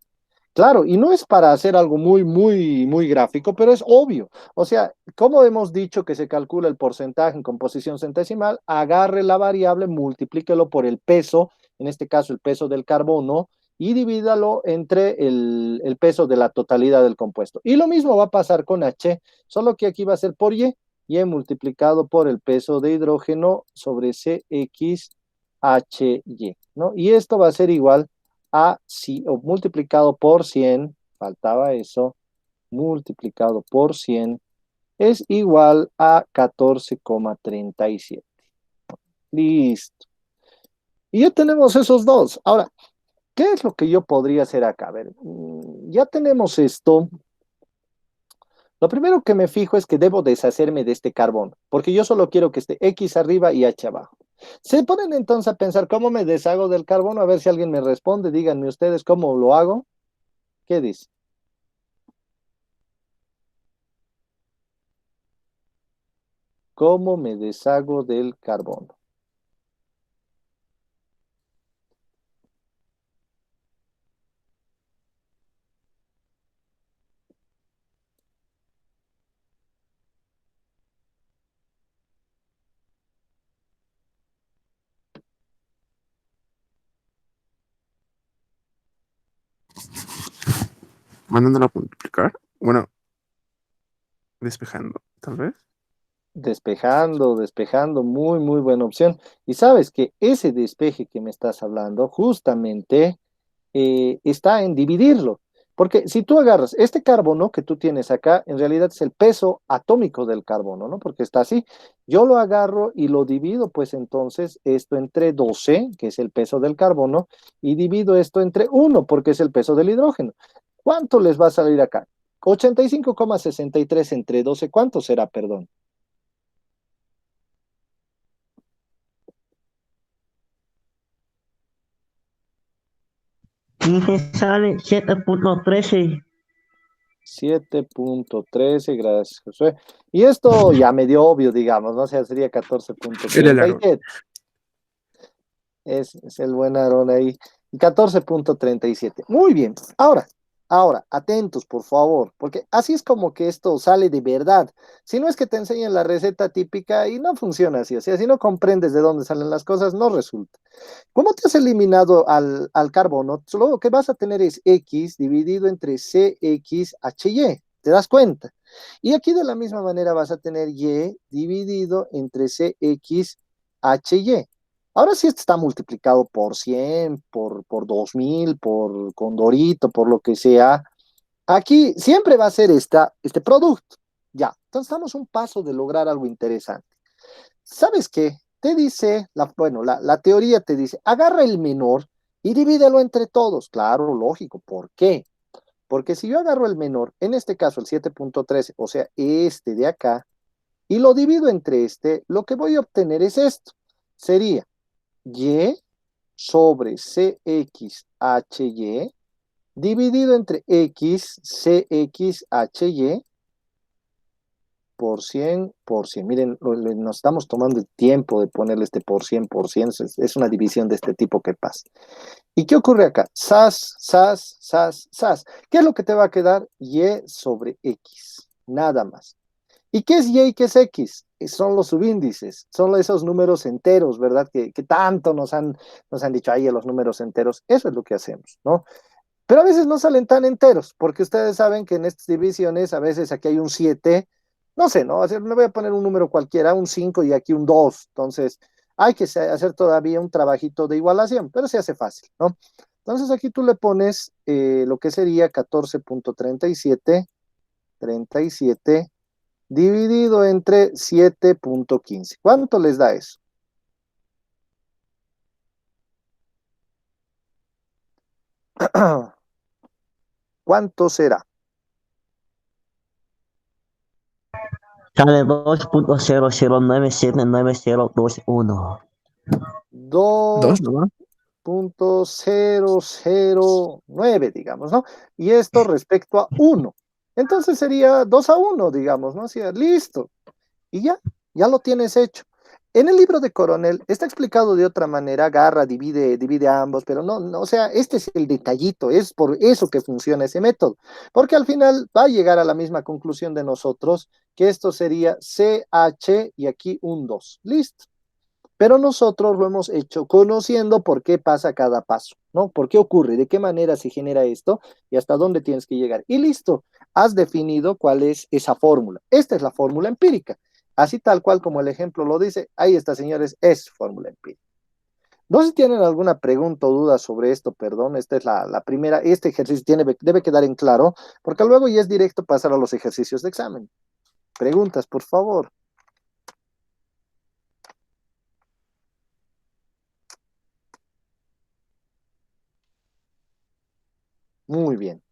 Claro, y no es para hacer algo muy, muy, muy gráfico, pero es obvio. O sea, como hemos dicho que se calcula el porcentaje en composición centesimal, agarre la variable, multiplíquelo por el peso, en este caso el peso del carbono, y divídalo entre el peso de la totalidad del compuesto. Y lo mismo va a pasar con H, solo que aquí va a ser por Y multiplicado por el peso de hidrógeno sobre CXHY, ¿no? Y esto va a ser igual o multiplicado por 100, faltaba eso, multiplicado por 100 es igual a 14,37. Listo. Y ya tenemos esos dos. Ahora, ¿qué es lo que yo podría hacer acá? A ver, ya tenemos esto. Lo primero que me fijo es que debo deshacerme de este carbón, porque yo solo quiero que esté X arriba y H abajo. Se ponen entonces a pensar cómo me deshago del carbono, a ver si alguien me responde, díganme ustedes cómo lo hago. ¿Qué dice? ¿Cómo me deshago del carbono? Mandándolo a multiplicar. Bueno, despejando, tal vez. Despejando, muy, muy buena opción. Y sabes que ese despeje que me estás hablando justamente está en dividirlo. Porque si tú agarras este carbono que tú tienes acá, en realidad es el peso atómico del carbono, ¿no? Porque está así. Yo lo agarro y lo divido, pues entonces esto entre 12, que es el peso del carbono, y divido esto entre 1, porque es el peso del hidrógeno. ¿Cuánto les va a salir acá? 85,63 entre 12, ¿cuánto será, perdón? Y me sale 7.13. 7,13, gracias, Josué. Y esto ya medio obvio, digamos, ¿no? O sea, sería Era el aro. 14,37. Es el buen Aarón ahí. 14,37. Muy bien. Ahora, atentos, por favor, porque así es como que esto sale de verdad. Si no es que te enseñan la receta típica y no funciona así, o sea, si no comprendes de dónde salen las cosas, no resulta. ¿Cómo te has eliminado al carbono? Solo lo que vas a tener es X dividido entre CXHY. ¿Te das cuenta? Y aquí de la misma manera vas a tener Y dividido entre CXHY. Ahora sí esto está multiplicado por 100, por 2000, por Condorito, por lo que sea. Aquí siempre va a ser este producto. Ya, entonces estamos un paso de lograr algo interesante. ¿Sabes qué? Te dice, bueno, la teoría te dice, agarra el menor y divídelo entre todos. Claro, lógico. ¿Por qué? Porque si yo agarro el menor, en este caso el 7,13, o sea, este de acá, y lo divido entre este, lo que voy a obtener es esto. Sería Y sobre CXHY dividido entre X CXHY por 100. Miren, nos estamos tomando el tiempo de ponerle este por 100. Es una división de este tipo que pasa. ¿Y qué ocurre acá? SAS, SAS, SAS, SAS. ¿Qué es lo que te va a quedar? Y sobre X. Nada más. ¿Y qué es Y y qué es X? Son los subíndices, son esos números enteros, ¿verdad? Que tanto nos han dicho ahí los números enteros. Eso es lo que hacemos, ¿no? Pero a veces no salen tan enteros, porque ustedes saben que en estas divisiones, a veces aquí hay un 7, no sé, ¿no? Me voy a poner un número cualquiera, un 5 y aquí un 2. Entonces, hay que hacer todavía un trabajito de igualación, pero se hace fácil, ¿no? Entonces aquí tú le pones lo que sería 14,37 dividido entre 7,15. ¿Cuánto les da eso? ¿Cuánto será? Sale 2.00979021. Dos nomás. 2,009, digamos, ¿no? Y esto respecto a 1. Entonces sería 2-1, digamos, ¿no? Así, listo. Y ya lo tienes hecho. En el libro de Coronel está explicado de otra manera, agarra, divide ambos, pero no, o sea, este es el detallito, es por eso que funciona ese método, porque al final va a llegar a la misma conclusión de nosotros, que esto sería CH y aquí un 2, listo. Pero nosotros lo hemos hecho conociendo por qué pasa cada paso, ¿no? ¿Por qué ocurre? ¿De qué manera se genera esto? Y hasta dónde tienes que llegar. Y listo, has definido cuál es esa fórmula. Esta es la fórmula empírica. Así tal cual como el ejemplo lo dice, ahí está, señores, es fórmula empírica. No sé si tienen alguna pregunta o duda sobre esto, perdón, esta es la primera, este ejercicio debe quedar en claro, porque luego ya es directo pasar a los ejercicios de examen. Preguntas, por favor. Muy bien.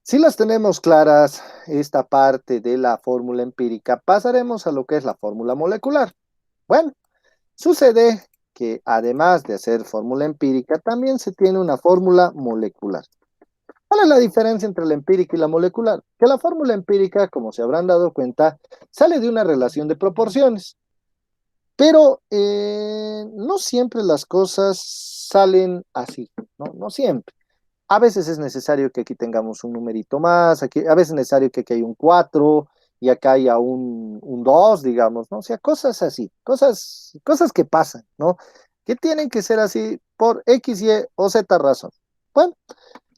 Si las tenemos claras, esta parte de la fórmula empírica, pasaremos a lo que es la fórmula molecular. Bueno, sucede que además de hacer fórmula empírica, también se tiene una fórmula molecular. ¿Cuál es la diferencia entre la empírica y la molecular? Que la fórmula empírica, como se habrán dado cuenta, sale de una relación de proporciones, pero no siempre las cosas salen así, ¿no? No siempre. A veces es necesario que aquí tengamos un numerito más, aquí, a veces es necesario que aquí haya un 4 y acá haya un 2, digamos, ¿no? O sea, cosas así, cosas que pasan, ¿no? Que tienen que ser así por X, Y o Z razón. Bueno,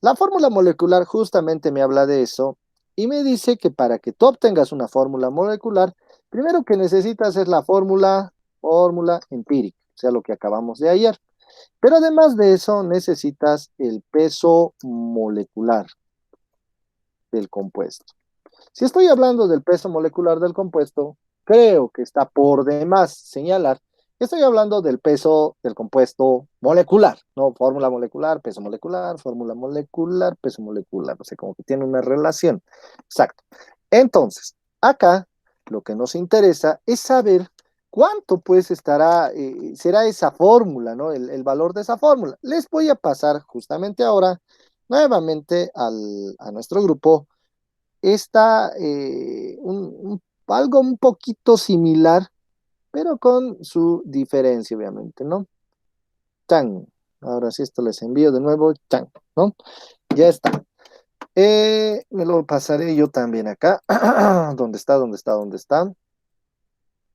la fórmula molecular justamente me habla de eso y me dice que para que tú obtengas una fórmula molecular, primero que necesitas es la fórmula empírica, o sea, lo que acabamos de ayer. Pero además de eso, necesitas el peso molecular del compuesto. Si estoy hablando del peso molecular del compuesto, creo que está por demás señalar que estoy hablando del peso del compuesto molecular, ¿no? Fórmula molecular, fórmula molecular, peso molecular. O sea, como que tiene una relación. Exacto. Entonces, acá lo que nos interesa es saber cuánto pues será esa fórmula, ¿no? El valor de esa fórmula. Les voy a pasar justamente ahora nuevamente a nuestro grupo está algo un poquito similar, pero con su diferencia, obviamente, ¿no? Chan. Ahora sí, esto les envío de nuevo, chan, ¿no? Ya está. Me lo pasaré yo también acá. ¿Dónde está? ¿Dónde está? ¿Dónde está?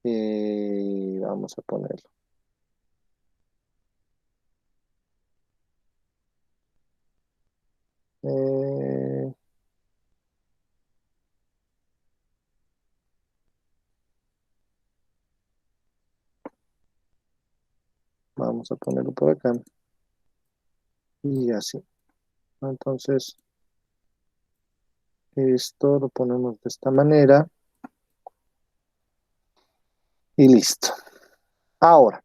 Vamos a ponerlo. Eh, Vamos a ponerlo por acá. Y así. Entonces, esto lo ponemos de esta manera. Y listo. Ahora,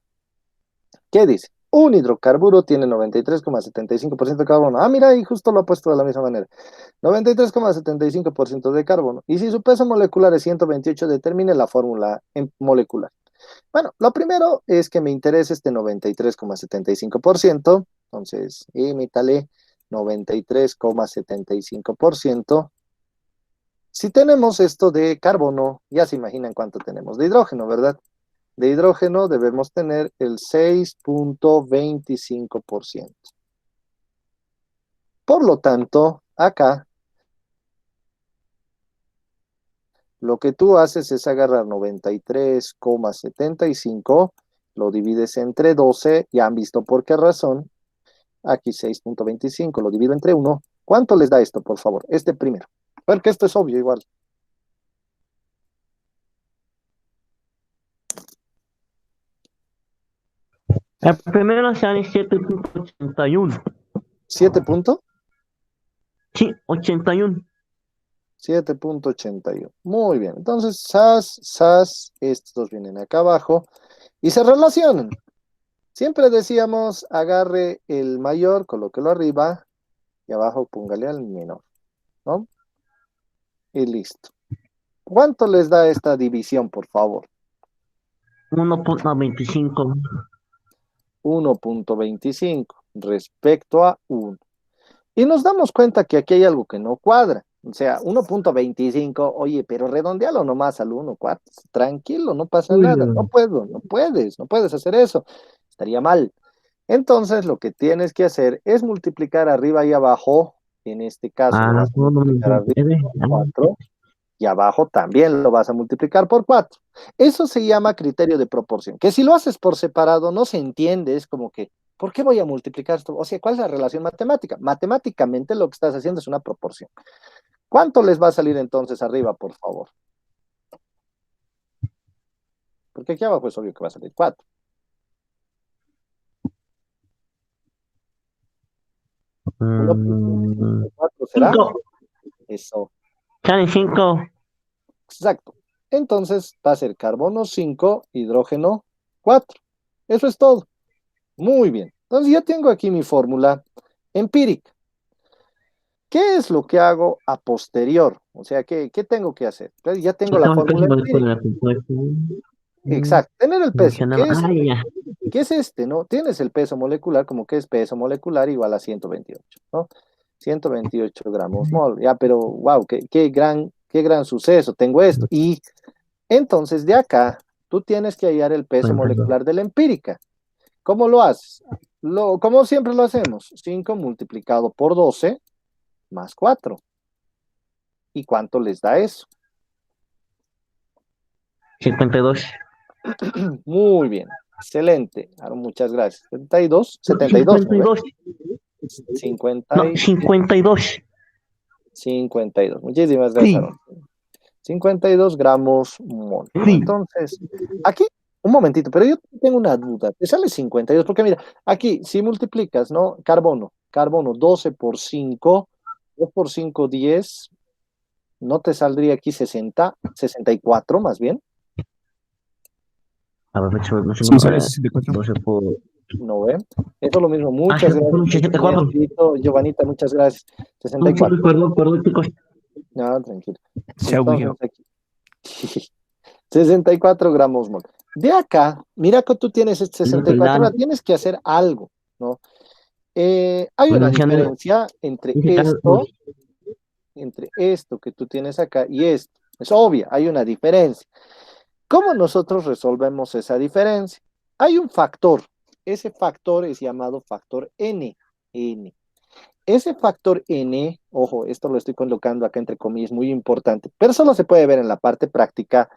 ¿qué dice? Un hidrocarburo tiene 93,75% de carbono. Ah, mira, y justo lo ha puesto de la misma manera. 93,75% de carbono. Y si su peso molecular es 128, determine la fórmula molecular. Bueno, lo primero es que me interesa este 93,75%. Entonces, imítale 93,75%. Si tenemos esto de carbono, ya se imaginan cuánto tenemos de hidrógeno, ¿verdad? De hidrógeno debemos tener el 6,25%. Por lo tanto, acá lo que tú haces es agarrar 93,75, lo divides entre 12, ya han visto por qué razón. Aquí 6,25, lo divido entre 1. ¿Cuánto les da esto, por favor? Este primero. Porque esto es obvio igual. El primero sale 7.81. 7 punto, Sí, 81. 7,81. Muy bien. Entonces, estos dos vienen acá abajo y se relacionan. Siempre decíamos, agarre el mayor, colóquelo arriba y abajo póngale al menor, ¿no? Y listo. ¿Cuánto les da esta división, por favor? 1.25. 1,25 respecto a 1. Y nos damos cuenta que aquí hay algo que no cuadra. O sea, 1,25, oye, pero redondealo nomás al 1,4. Tranquilo, no pasa nada. No puedo, no puedes hacer eso. Estaría mal. Entonces, lo que tienes que hacer es multiplicar arriba y abajo. En este caso, lo Ah, vas a multiplicar arriba por 4 y abajo también lo vas a multiplicar por 4. Eso se llama criterio de proporción, que si lo haces por separado no se entiende, es como que, ¿por qué voy a multiplicar esto? O sea, ¿cuál es la relación matemática? Matemáticamente lo que estás haciendo es una proporción. ¿Cuánto les va a salir entonces arriba, por favor? Porque aquí abajo es obvio que va a salir 4. Mm, 1.4 será. 5. Eso, Salen 5. exacto. Entonces va a ser carbono 5, hidrógeno 4. Eso es todo. Muy bien. Entonces ya tengo aquí mi fórmula empírica. ¿Qué es lo que hago a posterior? O sea, ¿qué tengo que hacer? Entonces, ya tengo la fórmula empírica. Exacto, tener el peso. ¿Qué es este, no? Tienes el peso molecular, como que es peso molecular igual a 128, ¿no? 128 gramos mol. Ya, pero wow, qué gran suceso. Tengo esto. Y entonces de acá, tú tienes que hallar el peso molecular de la empírica. ¿Cómo lo haces? Como siempre lo hacemos. 5 multiplicado por 12 más 4. ¿Y cuánto les da eso? 52. Muy bien. Excelente. Ahora, muchas gracias. 72, 72, ¿no ves? 50 No, 52. 52. Muchísimas gracias, Sí. Aaron. 52 gramos mol. Sí. Entonces, aquí, un momentito, pero yo tengo una duda. Te sale 52, porque mira, aquí, si multiplicas, ¿no? Carbono, 12 por 5, 2 por 5, 10, ¿no te saldría aquí 60, 64 más bien? A ver, no sé Sí, cómo. sale 64. No se puede. ¿No ven? Eso es lo mismo. Muchas sí, gracias. 64. Giovanita, muchas gracias. No, 64. perdón, chicos. No, tranquilo. Se ha Entonces, bugueado. aquí. 64 gramos mol. De acá, mira que tú tienes este 64, ahora tienes que hacer algo, ¿no? Hay una diferencia entre esto que tú tienes acá y esto. Es obvia, hay una diferencia. ¿Cómo nosotros resolvemos esa diferencia? Hay un factor. Ese factor es llamado factor N. N. Ese factor N, ojo, esto lo estoy colocando acá entre comillas, muy importante, pero solo se puede ver en la parte práctica,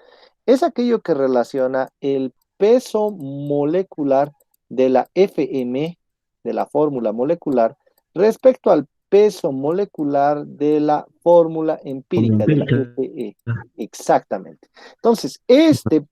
es aquello que relaciona el peso molecular de la FM, de la fórmula molecular, respecto al peso molecular de la fórmula empírica, de la FE. Exactamente. Entonces, este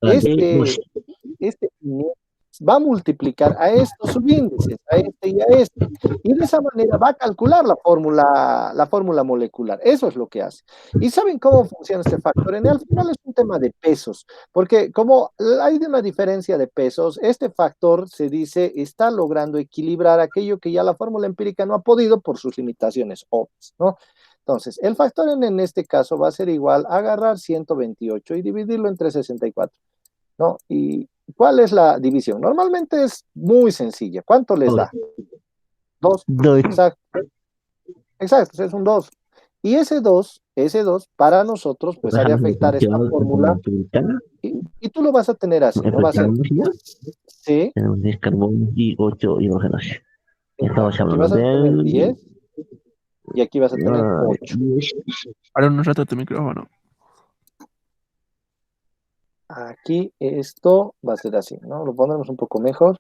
va a multiplicar a estos subíndices, a este y a este, y de esa manera va a calcular la fórmula molecular. Eso es lo que hace. ¿Y saben cómo funciona este factor N? Al final es un tema de pesos, porque como hay una diferencia de pesos, este factor se dice está logrando equilibrar aquello que ya la fórmula empírica no ha podido por sus limitaciones obvias, ¿no? Entonces, el factor N en este caso va a ser igual a agarrar 128 y dividirlo entre 64, ¿no? ¿Y cuál es la división? Normalmente es muy sencilla. ¿Cuánto les da? 2. Exacto. Exacto, es un 2. Y ese 2 para nosotros, pues ha de afectar esta fórmula. Y tú lo vas a tener así, ¿no? Va a ser C. Carbono y 8 hidrógenos. Estamos Aquí vas a tener hablando 10 y aquí vas a tener 8. Ahora un rato tu micrófono. Aquí esto va a ser así, ¿no? Lo pondremos un poco mejor.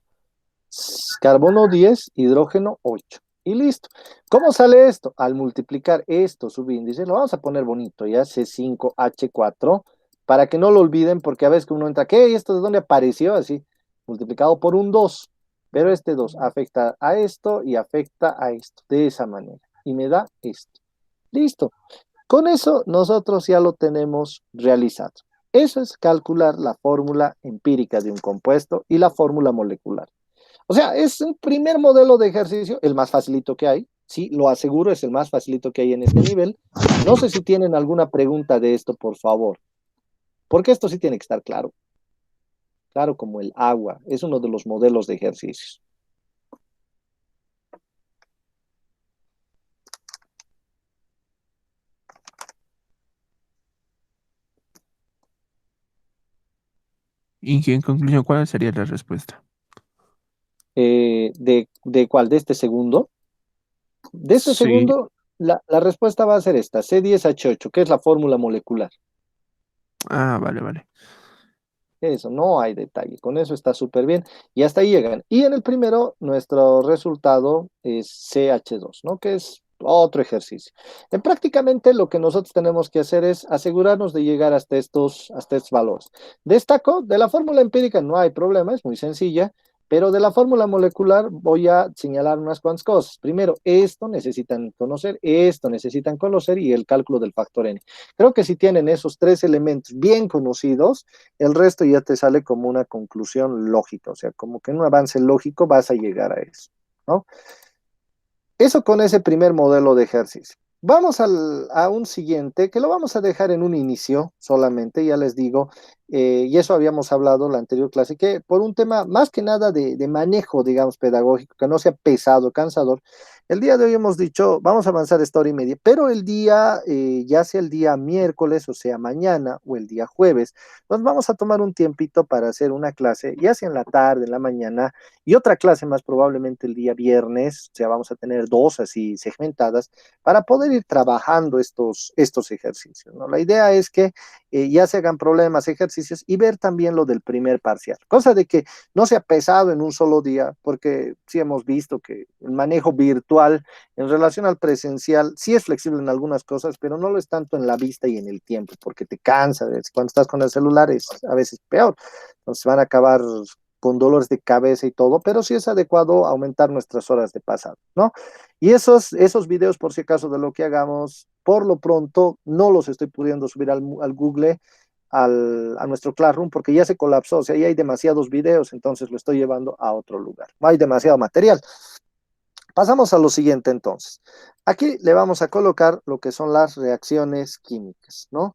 Carbono 10, hidrógeno 8. Y listo. ¿Cómo sale esto? Al multiplicar estos subíndices, lo vamos a poner bonito, ya C5H4, para que no lo olviden, porque a veces que uno entra, ¿qué? ¿Y esto de dónde apareció? Así, multiplicado por un 2. Pero este 2 afecta a esto y afecta a esto, de esa manera. Y me da esto. Listo. Con eso nosotros ya lo tenemos realizado. Eso es calcular la fórmula empírica de un compuesto y la fórmula molecular. O sea, es un primer modelo de ejercicio, el más facilito que hay. Sí, lo aseguro, es el más facilito que hay en este nivel. No sé si tienen alguna pregunta de esto, por favor. Porque esto sí tiene que estar claro. Claro como el agua. Es uno de los modelos de ejercicios. Y en conclusión, ¿cuál sería la respuesta? ¿De cuál? ¿De este segundo? De este Sí. segundo, la respuesta va a ser esta, C10H8, que es la fórmula molecular. Ah, vale. Eso, no hay detalle, con eso está súper bien. Y hasta ahí llegan. Y en el primero, nuestro resultado es CH2, ¿no? Que es otro ejercicio. Prácticamente lo que nosotros tenemos que hacer es asegurarnos de llegar hasta estos valores. Destaco, de la fórmula empírica no hay problema, es muy sencilla. Pero de la fórmula molecular voy a señalar unas cuantas cosas. Primero, esto necesitan conocer y el cálculo del factor N. Creo que si tienen esos tres elementos bien conocidos, el resto ya te sale como una conclusión lógica, o sea, como que en un avance lógico vas a llegar a eso, ¿no? Eso con ese primer modelo de ejercicio. Vamos a un siguiente, que lo vamos a dejar en un inicio solamente, ya les digo, y eso habíamos hablado en la anterior clase, que por un tema más que nada de manejo, digamos, pedagógico, que no sea pesado, cansador, el día de hoy hemos dicho, vamos a avanzar esta hora y media, pero el día, ya sea el día miércoles, o sea, mañana, o el día jueves, nos vamos a tomar un tiempito para hacer una clase, ya sea en la tarde, en la mañana, y otra clase más probablemente el día viernes, o sea, vamos a tener dos así segmentadas para poder ir trabajando estos ejercicios, ¿no? La idea es que ya se hagan problemas, ejercicios y ver también lo del primer parcial, cosa de que no sea pesado en un solo día, porque sí hemos visto que el manejo virtual en relación al presencial sí es flexible en algunas cosas, pero no lo es tanto en la vista y en el tiempo, porque te cansa, ¿ves? Cuando estás con el celular es a veces peor, entonces van a acabar con dolores de cabeza y todo, pero sí es adecuado aumentar nuestras horas de pasado, ¿no? Y esos videos, por si acaso, de lo que hagamos, por lo pronto, no los estoy pudiendo subir al Google, a nuestro Classroom, porque ya se colapsó, o sea, ya hay demasiados videos, entonces lo estoy llevando a otro lugar. No hay demasiado material. Pasamos a lo siguiente, entonces. Aquí le vamos a colocar lo que son las reacciones químicas, ¿no?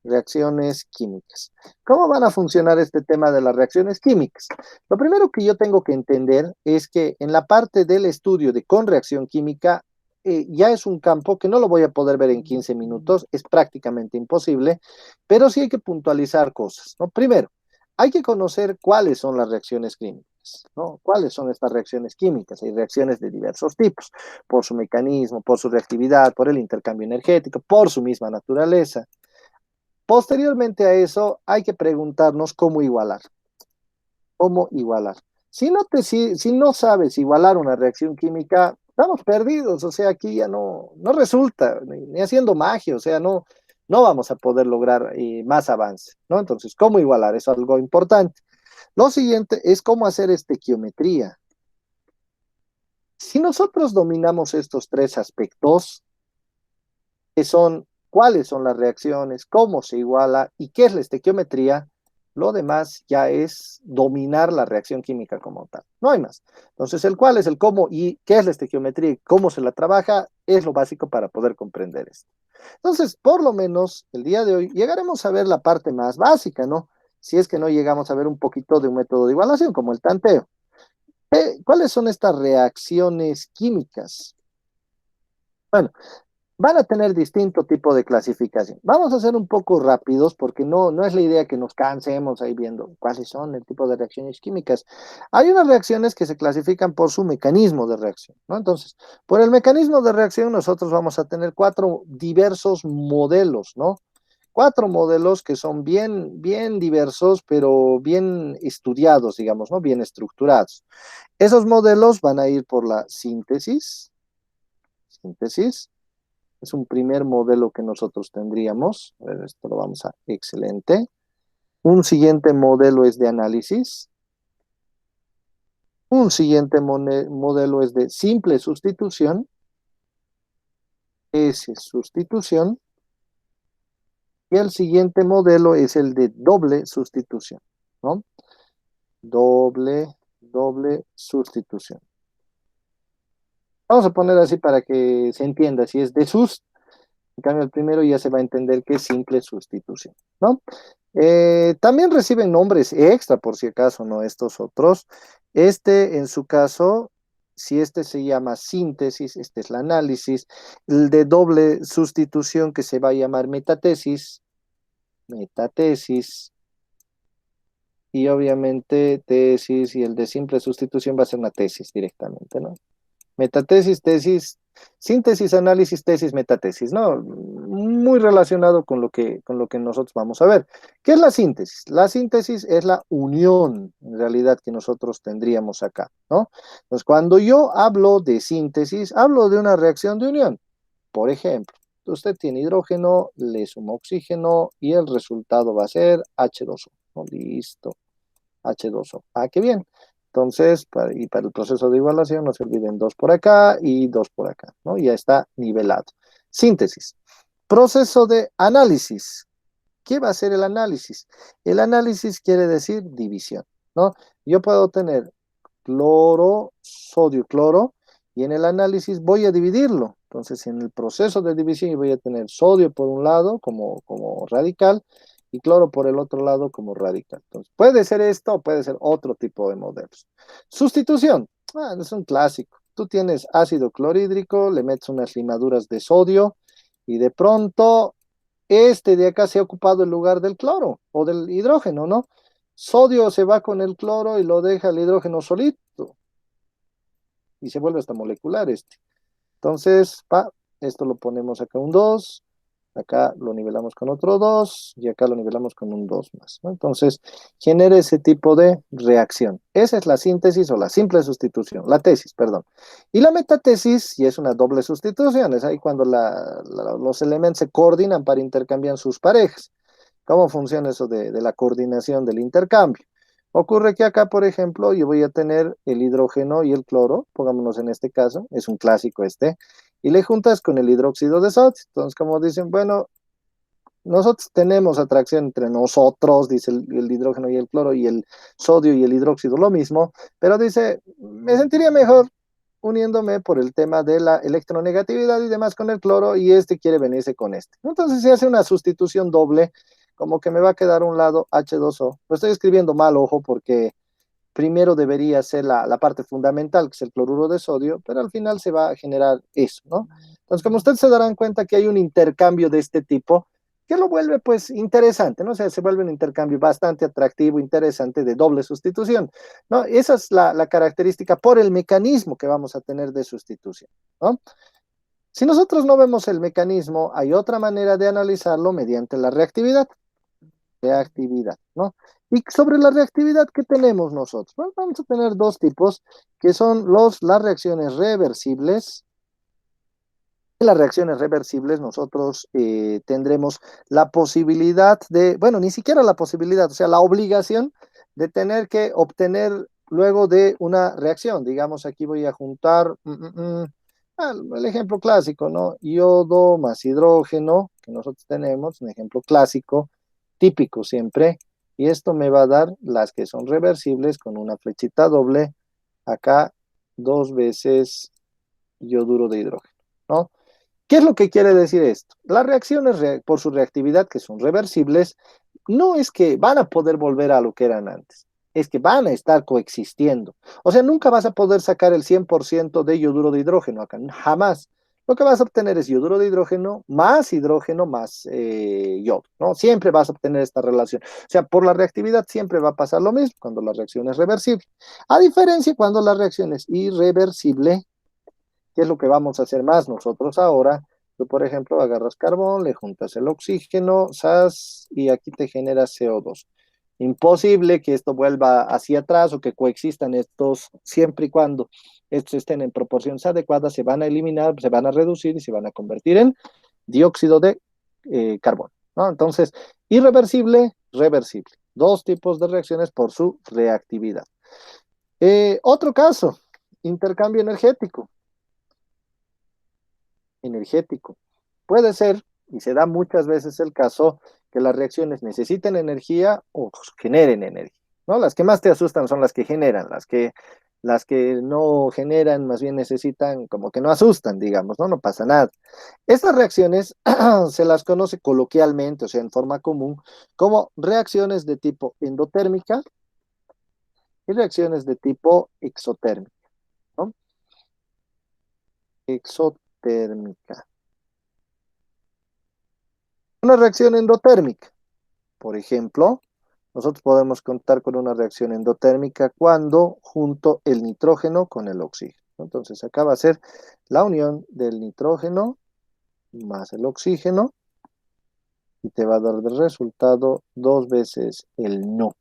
Reacciones químicas. ¿Cómo van a funcionar este tema de las reacciones químicas? Lo primero que yo tengo que entender es que en la parte del estudio de con reacción química, ya es un campo que no lo voy a poder ver en 15 minutos, es prácticamente imposible, pero sí hay que puntualizar cosas, ¿no? Primero, hay que conocer cuáles son las reacciones químicas, ¿no? ¿Cuáles son estas reacciones químicas? Hay reacciones de diversos tipos, por su mecanismo, por su reactividad, por el intercambio energético, por su misma naturaleza. Posteriormente a eso, hay que preguntarnos cómo igualar. ¿Cómo igualar? Si no sabes igualar una reacción química, estamos perdidos. O sea, aquí ya no resulta, ni haciendo magia. O sea, no vamos a poder lograr más avance, ¿no? Entonces, ¿cómo igualar? Eso es algo importante. Lo siguiente es cómo hacer estequiometría. Si nosotros dominamos estos tres aspectos, que son cuáles son las reacciones, cómo se iguala y qué es la estequiometría, lo demás ya es dominar la reacción química como tal. No hay más. Entonces, el cuál es el cómo y qué es la estequiometría y cómo se la trabaja es lo básico para poder comprender esto. Entonces, por lo menos el día de hoy llegaremos a ver la parte más básica, ¿no? Si es que no llegamos a ver un poquito de un método de igualación como el tanteo. ¿Cuáles son estas reacciones químicas? Bueno, van a tener distinto tipo de clasificación. Vamos a ser un poco rápidos porque no es la idea que nos cansemos ahí viendo cuáles son el tipo de reacciones químicas. Hay unas reacciones que se clasifican por su mecanismo de reacción, ¿no? Entonces, por el mecanismo de reacción nosotros vamos a tener cuatro diversos modelos, ¿no? Cuatro modelos que son bien diversos, pero bien estudiados, digamos, ¿no? Bien estructurados. Esos modelos van a ir por la síntesis, es un primer modelo que nosotros tendríamos. A ver, esto lo vamos a, excelente. Un siguiente modelo es de análisis. Un siguiente modelo es de simple sustitución. S sustitución. Y el siguiente modelo es el de doble sustitución, ¿no? Doble sustitución. Vamos a poner así para que se entienda si es de sus. En cambio, el primero ya se va a entender que es simple sustitución, ¿no? También reciben nombres extra, por si acaso, ¿no? Estos otros. Este, en su caso, si este se llama síntesis, este es el análisis. El de doble sustitución que se va a llamar metatesis. Y obviamente tesis, y el de simple sustitución va a ser una tesis directamente, ¿no? Metatesis, tesis, síntesis, análisis, tesis, metatesis, ¿no? Muy relacionado con lo que nosotros vamos a ver. ¿Qué es la síntesis? La síntesis es la unión, en realidad, que nosotros tendríamos acá, ¿no? Entonces, cuando yo hablo de síntesis, hablo de una reacción de unión. Por ejemplo, usted tiene hidrógeno, le suma oxígeno y el resultado va a ser H2O, ¿no? Listo, H2O. Ah, qué bien. Entonces, y para el proceso de igualación, no se olviden 2 por acá y 2 por acá, ¿no? Ya está nivelado. Síntesis. Proceso de análisis. ¿Qué va a ser el análisis? El análisis quiere decir división, ¿no? Yo puedo tener cloro, sodio, cloro, y en el análisis voy a dividirlo. Entonces, en el proceso de división yo voy a tener sodio por un lado como radical y cloro por el otro lado como radical. Entonces, puede ser esto o puede ser otro tipo de modelos. Sustitución. Es un clásico. Tú tienes ácido clorhídrico, le metes unas limaduras de sodio y de pronto este de acá se ha ocupado el lugar del cloro o del hidrógeno, ¿no? Sodio se va con el cloro y lo deja el hidrógeno solito y se vuelve hasta molecular este. Entonces, esto lo ponemos acá un 2, acá lo nivelamos con otro 2 y acá lo nivelamos con un 2 más, ¿no? Entonces, genera ese tipo de reacción. Esa es la síntesis o la simple sustitución, la tesis, perdón. Y la metatesis, y es una doble sustitución, es ahí cuando los elementos se coordinan para intercambiar sus parejas. ¿Cómo funciona eso de la coordinación del intercambio? Ocurre que acá, por ejemplo, yo voy a tener el hidrógeno y el cloro, pongámonos en este caso, es un clásico este, y le juntas con el hidróxido de sodio. Entonces, como dicen, bueno, nosotros tenemos atracción entre nosotros, dice el hidrógeno y el cloro, y el sodio y el hidróxido lo mismo, pero dice, me sentiría mejor uniéndome por el tema de la electronegatividad y demás con el cloro, y este quiere venirse con este. Entonces se hace una sustitución doble, como que me va a quedar un lado H2O. Lo estoy escribiendo mal, ojo, porque primero debería ser la parte fundamental, que es el cloruro de sodio, pero al final se va a generar eso, ¿no? Entonces, como ustedes se darán cuenta que hay un intercambio de este tipo, que lo vuelve pues interesante, ¿no? O sea, se vuelve un intercambio bastante atractivo, interesante, de doble sustitución, ¿no? Esa es la característica por el mecanismo que vamos a tener de sustitución, ¿no? Si nosotros no vemos el mecanismo, hay otra manera de analizarlo mediante la reactividad, ¿no? Y sobre la reactividad, ¿qué tenemos nosotros? Bueno, vamos a tener dos tipos, que son las reacciones reversibles. En las reacciones reversibles nosotros tendremos la posibilidad de, bueno, ni siquiera la posibilidad, o sea, la obligación de tener que obtener luego de una reacción. Digamos, aquí voy a juntar el ejemplo clásico, ¿no? Yodo más hidrógeno, que nosotros tenemos, un ejemplo clásico, típico siempre, y esto me va a dar las que son reversibles con una flechita doble, acá 2 veces yoduro de hidrógeno, ¿no? ¿Qué es lo que quiere decir esto? Las reacciones por su reactividad, que son reversibles, no es que van a poder volver a lo que eran antes, es que van a estar coexistiendo. O sea, nunca vas a poder sacar el 100% de yoduro de hidrógeno acá, jamás. Lo que vas a obtener es yoduro de hidrógeno más yodo, ¿no? Siempre vas a obtener esta relación. O sea, por la reactividad siempre va a pasar lo mismo cuando la reacción es reversible. A diferencia cuando la reacción es irreversible, ¿qué es lo que vamos a hacer más nosotros ahora? Tú, por ejemplo, agarras carbón, le juntas el oxígeno, ¡zas! Y aquí te genera CO2. Imposible que esto vuelva hacia atrás o que coexistan estos siempre y cuando estos estén en proporciones adecuadas, se van a eliminar, se van a reducir y se van a convertir en dióxido de carbono, ¿no? Entonces, irreversible, reversible. Dos tipos de reacciones por su reactividad. Otro caso, intercambio energético. Puede ser, y se da muchas veces el caso, que las reacciones necesiten energía o generen energía, ¿no? Las que más te asustan son las que generan, las que no generan, más bien necesitan, como que no asustan, digamos, ¿no? No pasa nada. Estas reacciones se las conoce coloquialmente, o sea, en forma común, como reacciones de tipo endotérmica y reacciones de tipo exotérmica, ¿no? Exotérmica. Una reacción endotérmica, por ejemplo, nosotros podemos contar con una reacción endotérmica cuando junto el nitrógeno con el oxígeno. Entonces acá va a ser la unión del nitrógeno más el oxígeno y te va a dar de resultado 2 veces el no.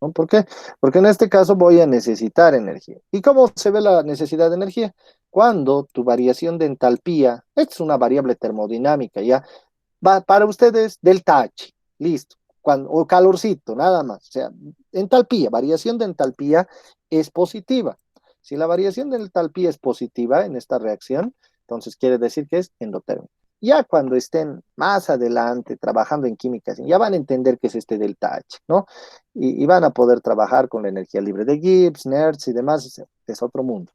¿No? ¿Por qué? Porque en este caso voy a necesitar energía. ¿Y cómo se ve la necesidad de energía? Cuando tu variación de entalpía, esta es una variable termodinámica, ¿ya? Va para ustedes delta H, listo. o calorcito, nada más. O sea, entalpía, variación de entalpía es positiva. Si la variación de entalpía es positiva en esta reacción, entonces quiere decir que es endotérmica. Ya cuando estén más adelante trabajando en química, ya van a entender qué es este delta H, ¿no? Y van a poder trabajar con la energía libre de Gibbs, Nernst y demás, es otro mundo.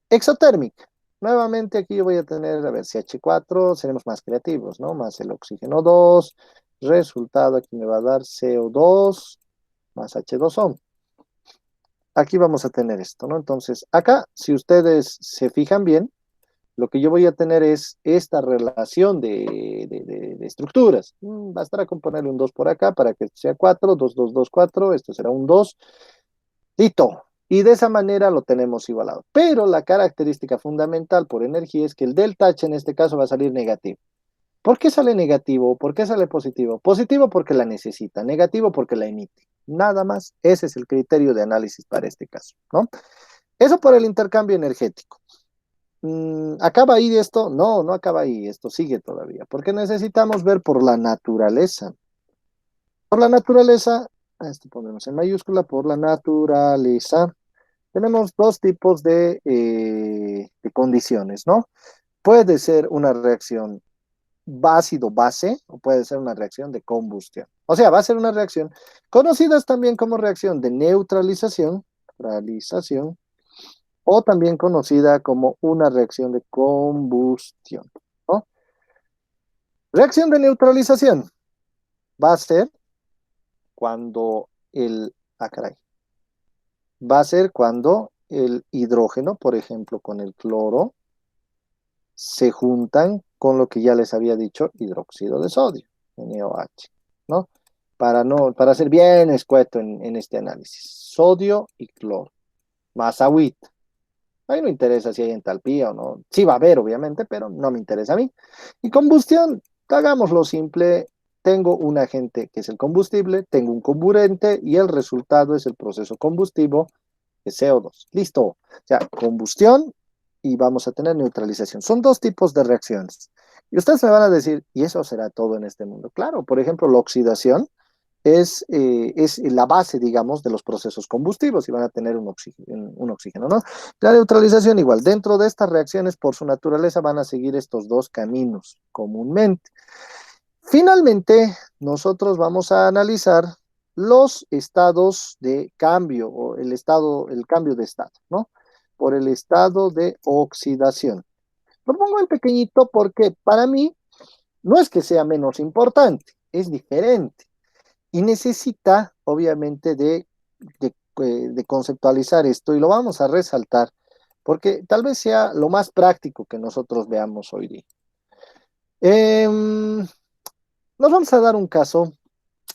Exotérmica. Nuevamente aquí yo voy a tener, a ver, si H4, seremos más creativos, ¿no? Más el oxígeno 2, resultado aquí me va a dar CO2 más H2O. Aquí vamos a tener esto, ¿no? Entonces, acá, si ustedes se fijan bien, lo que yo voy a tener es esta relación de estructuras. Bastará con ponerle un 2 por acá para que sea 4, 2, 2, 2, 4, esto será un 2. Listo. Y de esa manera lo tenemos igualado. Pero la característica fundamental por energía es que el delta H en este caso va a salir negativo. ¿Por qué sale negativo? ¿Por qué sale positivo? Positivo porque la necesita, negativo porque la emite. Nada más, ese es el criterio de análisis para este caso, ¿no? Eso por el intercambio energético. ¿Acaba ahí esto? No, no acaba ahí, esto sigue todavía, porque necesitamos ver por la naturaleza. Por la naturaleza, esto ponemos en mayúscula, por la naturaleza, tenemos dos tipos de condiciones, ¿no? Puede ser una reacción ácido-base o puede ser una reacción de combustión. O sea, va a ser una reacción conocida también como reacción de neutralización, o también conocida como una reacción de combustión, ¿no? Reacción de neutralización va a ser cuando caray, va a ser cuando el hidrógeno, por ejemplo, con el cloro, se juntan con lo que ya les había dicho, hidróxido de sodio, NaOH, ¿no? Para ser bien escueto en este análisis, sodio y cloro, más agüita. Ahí no interesa si hay entalpía o no. Sí va a haber, obviamente, pero no me interesa a mí. Y combustión, hagámoslo simple. Tengo un agente que es el combustible, tengo un comburente y el resultado es el proceso combustivo de CO2. Listo. O sea, combustión y vamos a tener neutralización. Son dos tipos de reacciones. Y ustedes me van a decir, ¿y eso será todo en este mundo? Claro, por ejemplo, la oxidación es la base, digamos, de los procesos combustivos y van a tener un oxígeno, ¿no? La neutralización igual, dentro de estas reacciones por su naturaleza van a seguir estos dos caminos comúnmente. Finalmente, nosotros vamos a analizar los estados de cambio o el cambio de estado, ¿no? Por el estado de oxidación. Lo pongo en pequeñito porque para mí no es que sea menos importante, es diferente y necesita, obviamente, de conceptualizar esto y lo vamos a resaltar porque tal vez sea lo más práctico que nosotros veamos hoy día. Nos vamos a dar un caso,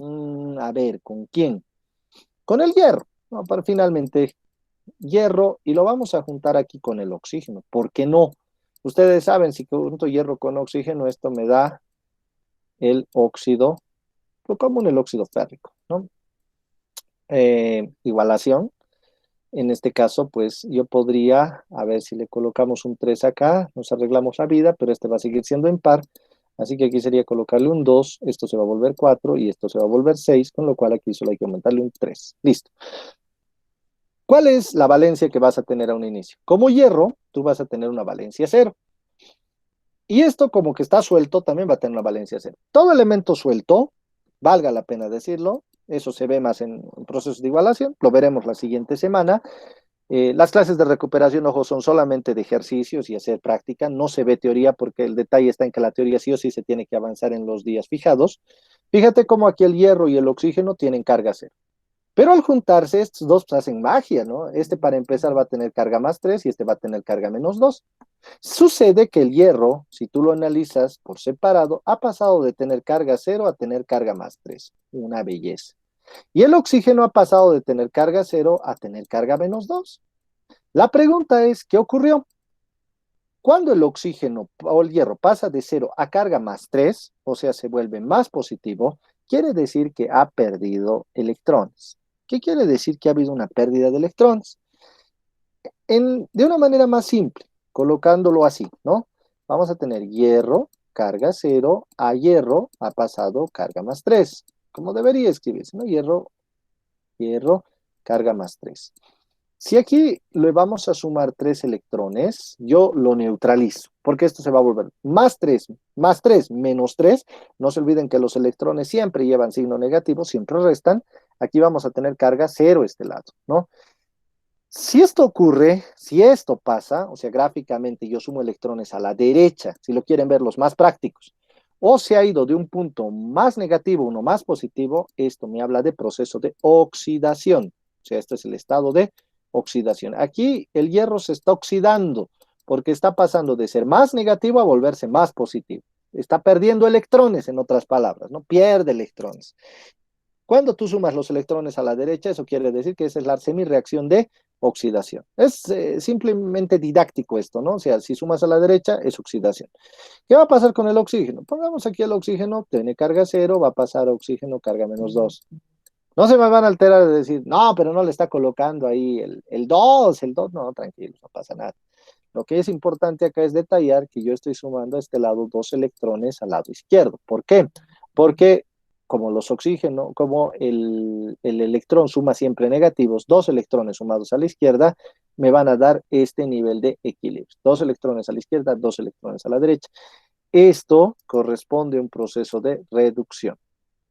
a ver, ¿con quién? Con el hierro, ¿no? Para finalmente hierro y lo vamos a juntar aquí con el oxígeno. ¿Por qué no? Ustedes saben, si junto hierro con oxígeno, esto me da el óxido, lo común el óxido férrico, ¿no? Igualación. En este caso, pues yo podría, a ver si le colocamos un 3 acá, nos arreglamos la vida, pero este va a seguir siendo impar. Así que aquí sería colocarle un 2, esto se va a volver 4 y esto se va a volver 6, con lo cual aquí solo hay que aumentarle un 3. Listo. ¿Cuál es la valencia que vas a tener a un inicio? Como hierro, tú vas a tener una valencia 0. Y esto como que está suelto, también va a tener una valencia 0. Todo elemento suelto, valga la pena decirlo, eso se ve más en procesos de igualación, lo veremos la siguiente semana. Las clases de recuperación, ojo, son solamente de ejercicios y hacer práctica, no se ve teoría porque el detalle está en que la teoría sí o sí se tiene que avanzar en los días fijados. Fíjate cómo aquí el hierro y el oxígeno tienen carga 0. Pero al juntarse, estos dos pues, hacen magia, ¿no? Este para empezar va a tener carga más 3 y este va a tener carga menos 2. Sucede que el hierro, si tú lo analizas por separado, ha pasado de tener carga 0 a tener carga más 3. Una belleza. Y el oxígeno ha pasado de tener carga 0 a tener carga menos 2. La pregunta es, ¿qué ocurrió? Cuando el oxígeno o el hierro pasa de 0 a carga más 3, o sea, se vuelve más positivo, quiere decir que ha perdido electrones. ¿Qué quiere decir que ha habido una pérdida de electrones? De una manera más simple, colocándolo así, ¿no? Vamos a tener hierro, carga 0, a hierro ha pasado carga más 3. como debería escribirse, ¿no? Hierro, carga más 3. Si aquí le vamos a sumar 3 electrones, yo lo neutralizo, porque esto se va a volver más 3 menos 3. No se olviden que los electrones siempre llevan signo negativo, siempre restan. Aquí vamos a tener carga 0 este lado, ¿no? Si esto ocurre, si esto pasa, o sea, gráficamente yo sumo electrones a la derecha, si lo quieren ver los más prácticos, o se ha ido de un punto más negativo a uno más positivo, esto me habla de proceso de oxidación. O sea, este es el estado de oxidación. Aquí el hierro se está oxidando porque está pasando de ser más negativo a volverse más positivo. Está perdiendo electrones, en otras palabras, ¿no? Pierde electrones. Cuando tú sumas los electrones a la derecha, eso quiere decir que esa es la semireacción de oxidación. Es simplemente didáctico esto, ¿no? O sea, si sumas a la derecha, es oxidación. ¿Qué va a pasar con el oxígeno? Pongamos aquí el oxígeno, tiene carga 0, va a pasar a oxígeno, carga -2. No se me van a alterar de decir, no, pero no le está colocando ahí el 2, no, tranquilo, no pasa nada. Lo que es importante acá es detallar que yo estoy sumando a este lado 2 electrones al lado izquierdo. ¿Por qué? Porque como los oxígenos, como el electrón suma siempre negativos, 2 electrones sumados a la izquierda me van a dar este nivel de equilibrio. 2 electrones a la izquierda, 2 electrones a la derecha. Esto corresponde a un proceso de reducción.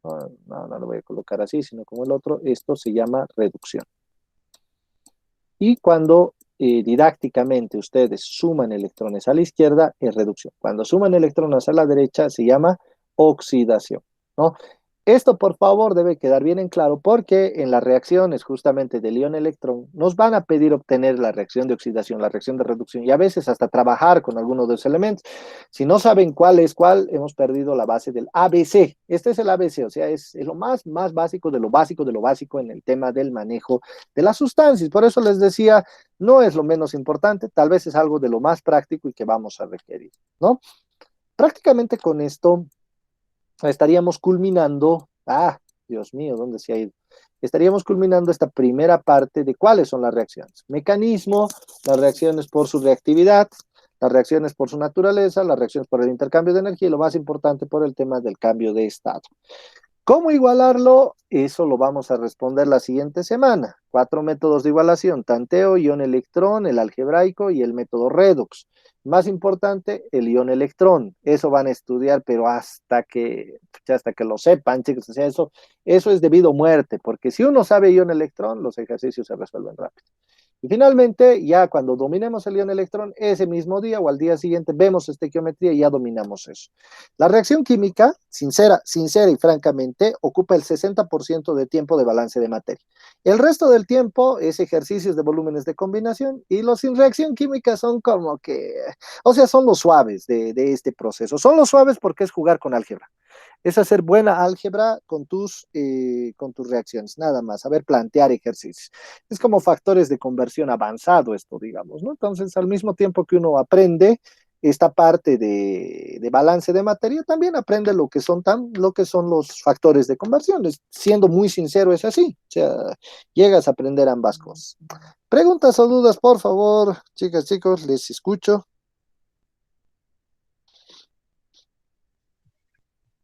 No lo voy a colocar así, sino como el otro. Esto se llama reducción. Y cuando didácticamente ustedes suman electrones a la izquierda, es reducción. Cuando suman electrones a la derecha, se llama oxidación, ¿no? Esto, por favor, debe quedar bien en claro porque en las reacciones justamente del ion-electrón nos van a pedir obtener la reacción de oxidación, la reacción de reducción y a veces hasta trabajar con alguno de los elementos. Si no saben cuál es cuál, hemos perdido la base del ABC. Este es el ABC, o sea, es lo más básico de lo básico de lo básico en el tema del manejo de las sustancias. Por eso les decía, no es lo menos importante, tal vez es algo de lo más práctico y que vamos a requerir, ¿no? Prácticamente con esto estaríamos culminando, Dios mío, ¿dónde se ha ido? Estaríamos culminando esta primera parte de cuáles son las reacciones. Mecanismo, las reacciones por su reactividad, las reacciones por su naturaleza, las reacciones por el intercambio de energía y lo más importante por el tema del cambio de estado. ¿Cómo igualarlo? Eso lo vamos a responder la siguiente semana. 4 métodos de igualación: tanteo, ion-electrón, el algebraico y el método redox. Más importante, el ion-electrón. Eso van a estudiar, pero hasta que lo sepan, chicos. O sea, eso es debido a muerte, porque si uno sabe ion-electrón, los ejercicios se resuelven rápido. Y finalmente, ya cuando dominemos el ion-electrón, ese mismo día o al día siguiente vemos estequiometría y ya dominamos eso. La reacción química, sincera y francamente, ocupa el 60% del tiempo de balance de materia. El resto del tiempo es ejercicios de volúmenes de combinación y los sin reacción química son como que, o sea, son los suaves de este proceso. Son los suaves porque es jugar con álgebra. Es hacer buena álgebra con tus reacciones, nada más, saber plantear ejercicios. Es como factores de conversión avanzado esto, digamos, ¿no? Entonces, al mismo tiempo que uno aprende esta parte de balance de materia, también aprende lo que son los factores de conversión. Siendo muy sincero, es así. O sea, llegas a aprender ambas cosas. Preguntas o dudas, por favor, chicas, chicos, les escucho.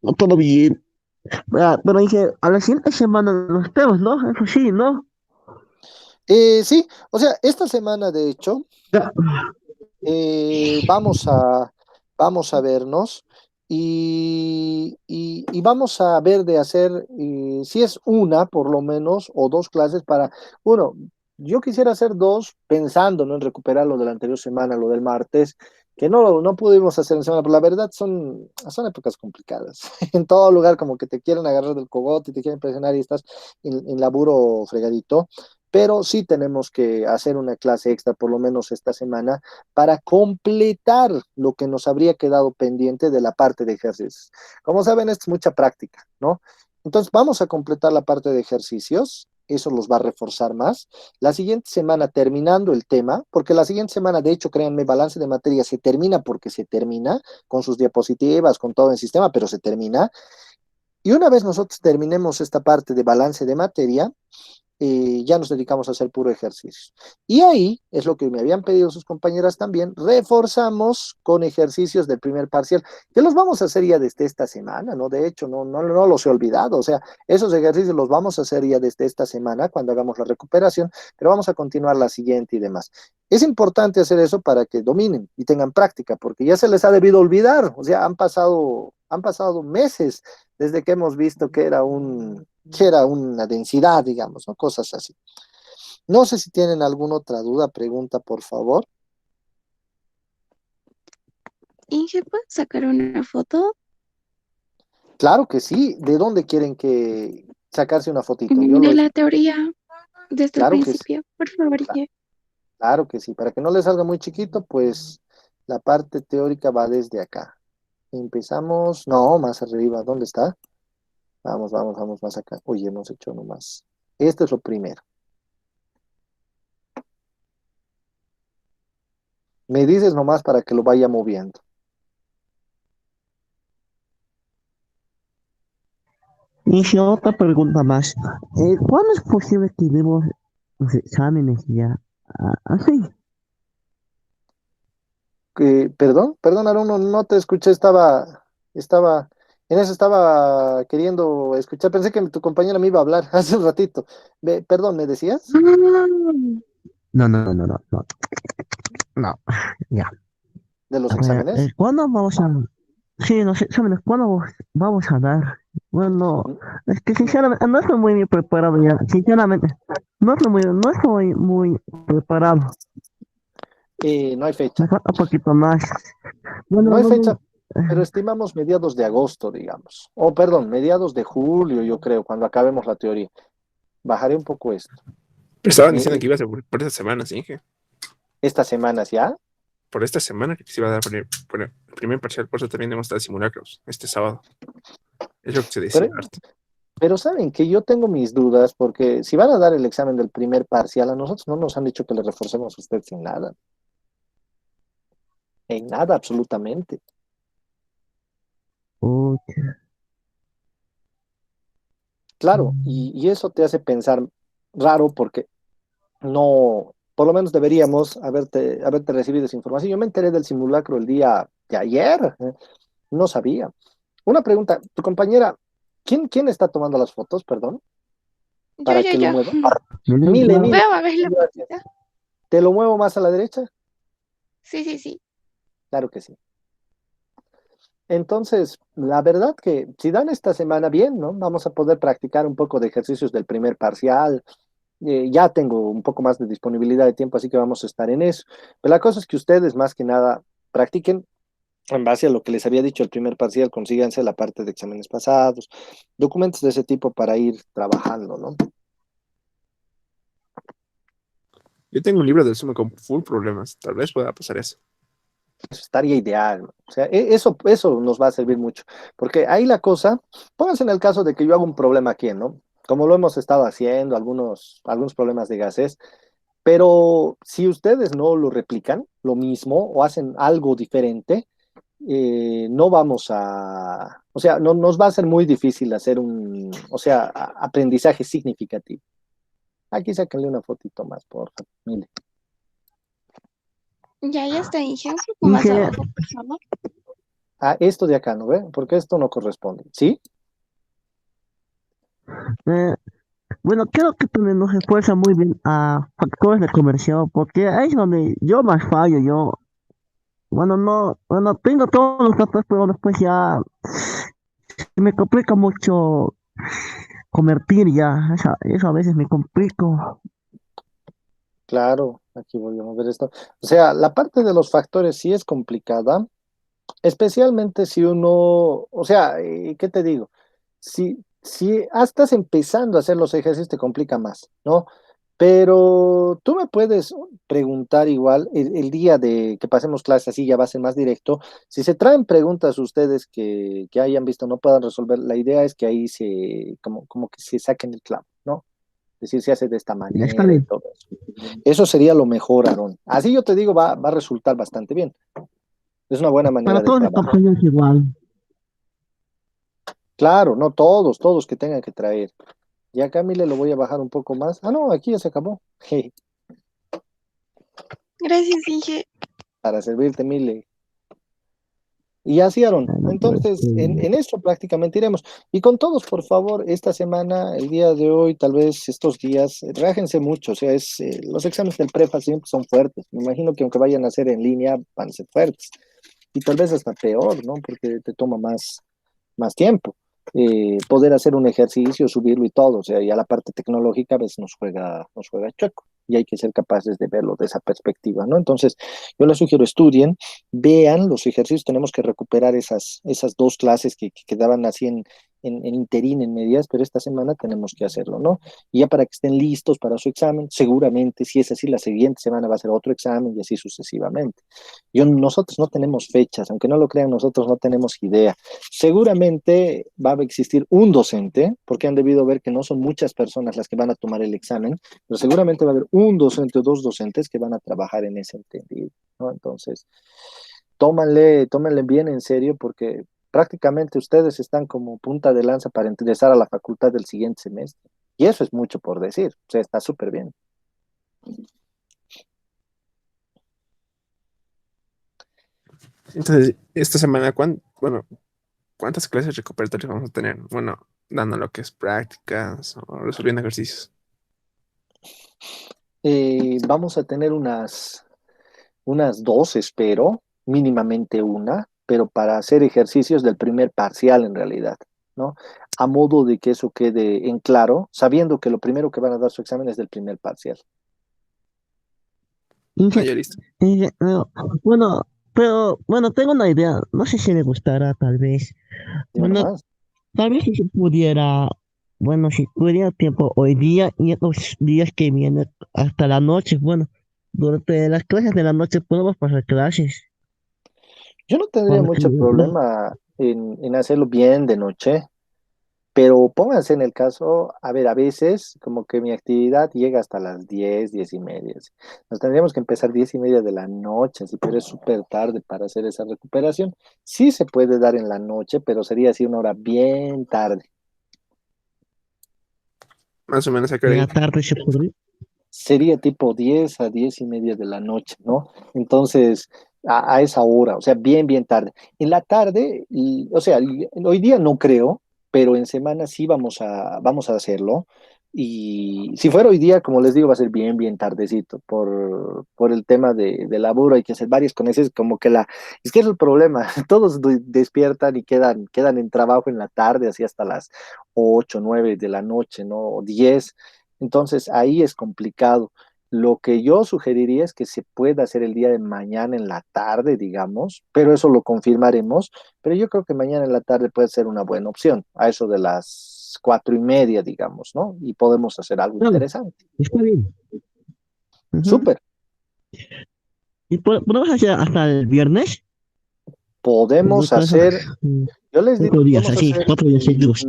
No, todo bien. Bueno, dije, a la siguiente semana nos vemos, ¿no? Eso sí, ¿no? Sí, o sea, esta semana, de hecho, Ya. vamos a vernos y vamos a ver de hacer, si es una por lo menos, o 2 clases para, uno, yo quisiera hacer 2 pensando, ¿no?, en recuperar lo de la anterior semana, lo del martes, que no pudimos hacer en semana, pero la verdad son épocas complicadas. En todo lugar como que te quieren agarrar del cogote, te quieren presionar y estás en laburo fregadito. Pero sí tenemos que hacer una clase extra, por lo menos esta semana, para completar lo que nos habría quedado pendiente de la parte de ejercicios. Como saben, esto es mucha práctica, ¿no? Entonces vamos a completar la parte de ejercicios, eso los va a reforzar más. La siguiente semana, terminando el tema, porque la siguiente semana, de hecho, créanme, balance de materia se termina porque se termina, con sus diapositivas, con todo el sistema, pero se termina. Y una vez nosotros terminemos esta parte de balance de materia, ya nos dedicamos a hacer puro ejercicio. Y ahí es lo que me habían pedido sus compañeras también, reforzamos con ejercicios del primer parcial, que los vamos a hacer ya desde esta semana, ¿no? De hecho, no los he olvidado, o sea, esos ejercicios los vamos a hacer ya desde esta semana cuando hagamos la recuperación, pero vamos a continuar la siguiente y demás. Es importante hacer eso para que dominen y tengan práctica, porque ya se les ha debido olvidar, o sea, han pasado meses desde que hemos visto que era una densidad, digamos, ¿no? Cosas así. No sé si tienen alguna otra duda, pregunta, por favor. Inge, ¿puedes sacar una foto Claro que sí. ¿De dónde quieren que sacarse una fotito? Yo lo de es, la teoría desde el claro que sí, principio? Por favor, Inge. claro que sí. Para que no les salga muy chiquito, pues la parte teórica va desde acá. Empezamos, no, más arriba. ¿Dónde está? Vamos más acá. Oye, hemos hecho nomás. Esto es lo primero. Me dices nomás para que lo vaya moviendo. Y si otra pregunta más, ¿cuándo es posible que demos los exámenes ya? Así. Perdón, Aaron, no te escuché, en eso estaba queriendo escuchar, pensé que tu compañera me iba a hablar hace un ratito. Perdón, ¿me decías? No, no, no, no, no, no, no, ya. ¿De los A ver, exámenes? ¿cuándo vamos a... Sí, los exámenes, ¿cuándo vamos a dar? Bueno, Mm, es que sinceramente no estoy muy bien preparado ya, sinceramente, no estoy muy preparado, no hay me fecha. falta un poquito más. No Bueno, hay no, fecha, no, pero estimamos mediados de agosto, digamos. O perdón, mediados de julio, yo creo, cuando acabemos la teoría. Bajaré un poco esto. Pero estaban Eh, diciendo eh, que iba a ser por esta semana, sí, que Estas semanas ya. por esta semana que se iba a dar por el primer parcial, por eso también hemos estado simulacros este sábado. Es lo que se decía Pero, harto. pero saben que yo tengo mis dudas porque si van a dar el examen del primer parcial, a nosotros no nos han dicho que le reforcemos a usted sin nada. En nada, absolutamente. pucha. Claro, y eso te hace pensar raro porque no, por lo menos deberíamos haberte recibido esa información. Yo me enteré del simulacro el día de ayer, no sabía. Una pregunta, tu compañera, ¿quién está tomando las fotos, perdón, para que lo Yo. mueva? Mire, Mile, ya, mile, ¿Puedo ver la gracias. fotita? ¿Te lo muevo más a la derecha? Sí, sí, sí. Claro que sí. Entonces, la verdad que si dan esta semana bien, ¿no? Vamos a poder practicar un poco de ejercicios del primer parcial. Ya tengo un poco más de disponibilidad de tiempo, así que vamos a estar en eso. Pero la cosa es que ustedes más que nada practiquen en base a lo que les había dicho el primer parcial, consíganse la parte de exámenes pasados, documentos de ese tipo para ir trabajando, ¿no? Yo tengo un libro del Sumo con full problemas. Tal vez pueda pasar eso. Eso estaría ideal, ¿no? O sea, eso nos va a servir mucho, porque ahí la cosa, pónganse en el caso de que yo haga un problema aquí, ¿no? Como lo hemos estado haciendo, algunos problemas de gases, pero si ustedes no lo replican, lo mismo, o hacen algo diferente, no vamos a, o sea, no nos va a ser muy difícil hacer o sea, aprendizaje significativo. Aquí sáquenle una fotito más, por favor. Mire. Ya está, Inge. Un poco más dije, abajo, por favor. Esto de acá, ¿no ve? Porque esto no corresponde, ¿sí? eh, bueno, creo que también nos esfuerza muy bien a factores de conversión, porque ahí es donde yo más fallo, bueno, no, bueno, tengo todos los datos, pero después ya me complica mucho convertir ya, eso a veces me complico. Claro, aquí voy a mover esto. O sea, la parte de los factores sí es complicada, especialmente si uno, o sea, ¿qué te digo? Si estás empezando a hacer los ejercicios te complica más, ¿no? Pero tú me puedes preguntar igual el día de que pasemos clases, así ya va a ser más directo. Si se traen preguntas ustedes que hayan visto no puedan resolver, la idea es que ahí como que se saquen el clavo, ¿no? Es decir, se hace de esta Ya está manera y bien. todo eso. Eso sería lo mejor, Aarón. Así yo te digo, va a resultar bastante bien. Es una buena Para manera de todos los trabajar. compañeros igual. Claro, no todos que tengan que traer. Ya Camille lo voy a bajar un poco más. Ah, no, aquí ya se acabó. Gracias, Inge. Para servirte, Mile. Y así, Aaron. Bueno, pues, Entonces, en esto prácticamente iremos. Y con todos, por favor, esta semana, el día de hoy, tal vez estos días, relájense mucho. O sea, los exámenes del prepa siempre son fuertes. Me imagino que aunque vayan a ser en línea, van a ser fuertes. Y tal vez hasta peor, ¿no? Porque te toma más tiempo. Poder hacer un ejercicio, subirlo y todo. O sea, ya la parte tecnológica a veces nos juega chueco. Y hay que ser capaces de verlo de esa perspectiva, ¿no? Entonces, yo les sugiero estudien, vean los ejercicios, tenemos que recuperar esas dos clases que quedaban así en interín, en medias, pero esta semana tenemos que hacerlo, ¿no? Y ya para que estén listos para su examen, seguramente, si es así, la siguiente semana va a ser otro examen y así sucesivamente. Nosotros no tenemos fechas, aunque no lo crean, nosotros no tenemos idea. Seguramente va a existir un docente, porque han debido ver que no son muchas personas las que van a tomar el examen, pero seguramente va a haber un docente o dos docentes que van a trabajar en ese entendido, ¿no? Entonces, tómenle bien en serio porque prácticamente ustedes están como punta de lanza para ingresar a la facultad del siguiente semestre. Y eso es mucho por decir, o sea, está súper bien. Entonces, esta semana, bueno, ¿cuántas clases recuperatorias vamos a tener? Bueno, dando lo que es prácticas o resolviendo ejercicios. Vamos a tener unas dos, espero, mínimamente una, pero para hacer ejercicios del primer parcial en realidad, ¿no? A modo de que eso quede en claro, sabiendo que lo primero que van a dar su examen es del primer parcial. Ah, Inge, ya listo. bueno, pero bueno, tengo una idea. No sé si me gustará, tal vez. Dime Bueno, nomás. tal vez si se pudiera, bueno, si tuviera tiempo hoy día y estos días que vienen hasta la noche, bueno, durante las clases de la noche podemos pasar clases. Yo no tendría Para que, mucho problema en hacerlo bien de noche, pero pónganse en el caso, a ver, a veces como que mi actividad llega hasta las 10, 10:30. Así. Nos tendríamos que empezar 10:30 de la noche, así, pero es súper tarde para hacer esa recuperación. Sí se puede dar en la noche, pero sería así una hora bien tarde. Más o menos a qué hora en la ir. tarde se podría. Sería tipo 10 a 10:30 de la noche, ¿no? Entonces, a esa hora, o sea, bien, bien tarde. En la tarde, o sea, hoy día no creo, pero en semana sí vamos a hacerlo. Y si fuera hoy día, como les digo, va a ser bien, bien tardecito. Por el tema de laburo, hay que hacer varias conexiones, como que es que es el problema, todos despiertan y quedan en trabajo en la tarde, así hasta las 8 9 de la noche, ¿no? O 10. Entonces ahí es complicado. Lo que yo sugeriría es que se pueda hacer el día de mañana en la tarde, digamos, pero eso lo confirmaremos. Pero yo creo que mañana en la tarde puede ser una buena opción, a eso de las 4:30, digamos, ¿no? Y podemos hacer algo Claro, interesante. está bien. Ujú. Súper. Y podemos hacer hasta el viernes. Podemos Con esos, hacer, yo les digo, 4 días, podemos así, hacer 4 días el seguidos.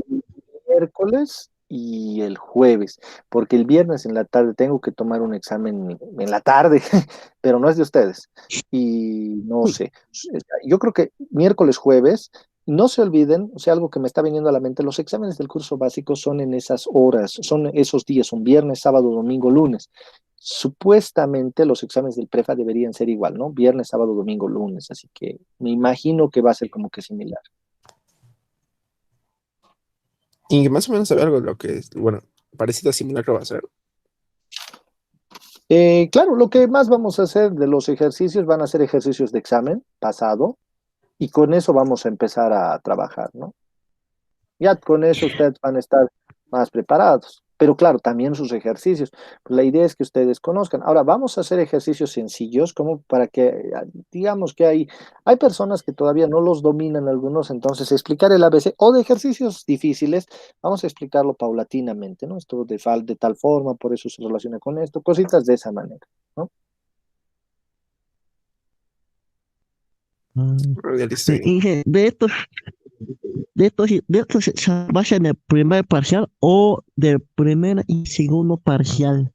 miércoles y el jueves, porque el viernes en la tarde tengo que tomar un examen en la tarde, pero no es de ustedes. Y no Uy, sé, yo creo que miércoles, jueves, no se olviden, o sea, algo que me está viniendo a la mente, los exámenes del curso básico son en esas horas, son esos días, son viernes, sábado, domingo, lunes. Supuestamente los exámenes del prefa deberían ser igual, ¿no? Viernes, sábado, domingo, lunes, así que me imagino que va a ser como que similar. Y más o menos saber algo de lo que es, bueno, parecido a simulacro va a ser. Claro, lo que más vamos a hacer de los ejercicios van a ser ejercicios de examen pasado y con eso vamos a empezar a trabajar, ¿no? Ya con eso ustedes van a estar más preparados. Pero claro, también sus ejercicios. Pues la idea es que ustedes conozcan. Ahora, vamos a hacer ejercicios sencillos, como para que, digamos que hay personas que todavía no los dominan algunos, entonces explicar el ABC o de ejercicios difíciles, vamos a explicarlo paulatinamente, ¿no? Esto de tal forma, por eso se relaciona con esto, cositas de esa manera, ¿no? ah, Ya listo. Inge, de estos se basa en el primer parcial o del primer y segundo parcial.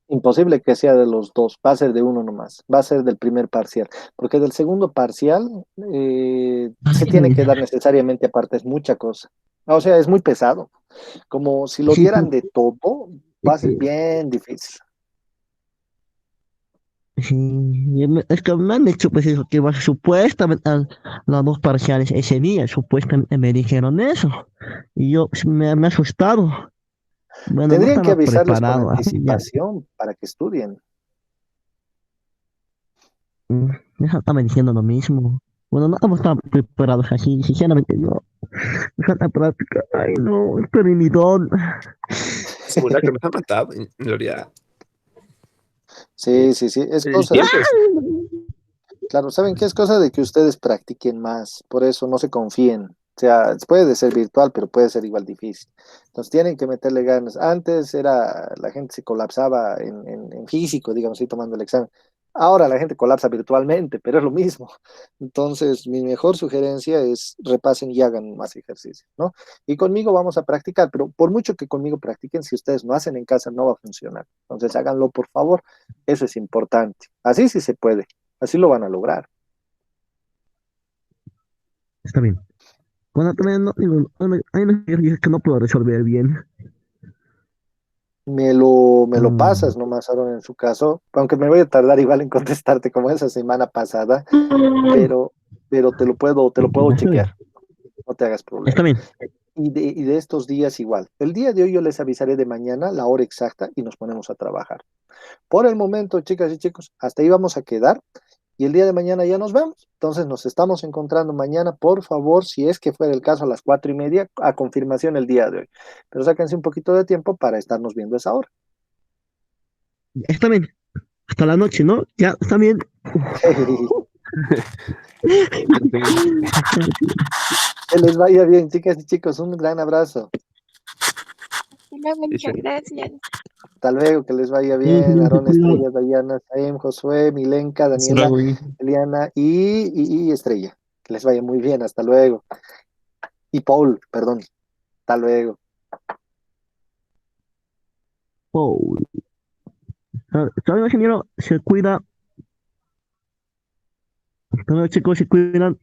Imposible que sea de los dos, va a ser de uno nomás, va a ser del primer parcial, porque del segundo parcial se tiene que dar necesariamente aparte, es mucha cosa. O sea, es muy pesado. Como si lo Sí, dieran de todo, va a ser bien difícil. sí, es que me han dicho pues eso, que va supuestamente a las dos parciales ese día, supuestamente me dijeron eso. Y yo pues, me he asustado. Bueno, no Tendrían que estaba avisarles con preparado. Ya, anticipación para que estudien. ya estaba diciendo lo mismo. Bueno, no hemos estado preparados así, sinceramente no. Me falta práctica. Ay, no, estoy en mi don. Simulacro nos ha matado, en realidad. Sí, sí, sí, es El cosa de tiempo que, es. claro, ¿saben qué? Es cosa de que ustedes practiquen más, por eso no se confíen. O sea, puede ser virtual, pero puede ser igual difícil. Entonces tienen que meterle ganas. Antes era, la gente se colapsaba en físico, digamos, ahí tomando el examen. Ahora la gente colapsa virtualmente, pero es lo mismo. Entonces, mi mejor sugerencia es repasen y hagan más ejercicio, ¿no? Y conmigo vamos a practicar, pero por mucho que conmigo practiquen, si ustedes no hacen en casa, no va a funcionar. Entonces, háganlo, por favor. Eso es importante. Así sí se puede. Así lo van a lograr. Está bien. Bueno, también no, digo, hay unos ejercicios que no puedo resolver bien. Me lo Mm. pasas nomás ahora en su caso, aunque me voy a tardar igual en contestarte como esa semana pasada, pero, pero te lo puedo Está chequear, bien. no te hagas Está problema. bien. Y de estos días igual. El día de hoy yo les avisaré de mañana la hora exacta y nos ponemos a trabajar. Por el momento, chicas y chicos, hasta ahí vamos a quedar y el día de mañana ya nos vemos. Entonces nos estamos encontrando mañana, por favor, si es que fuera el caso a las 4:30, a confirmación el día de hoy. Pero sáquense un poquito de tiempo para estarnos viendo a esa hora. Está bien. Hasta la noche, ¿no? Ya, está bien. Que les vaya bien, chicas y chicos, un gran abrazo. Hasta luego, Sí, sí. muchas gracias. Hasta luego, que les vaya Sí, bien. sí, se Aarón, cuida. Estrella, Dayana, Saem, Josué, Milenka, Hasta Daniela, luego, y Eliana y Estrella. Que les vaya muy bien, hasta luego. Y Paul, perdón, hasta luego. Oh, está bien, ingeniero. Se cuida. Hasta luego, chicos, se cuidan.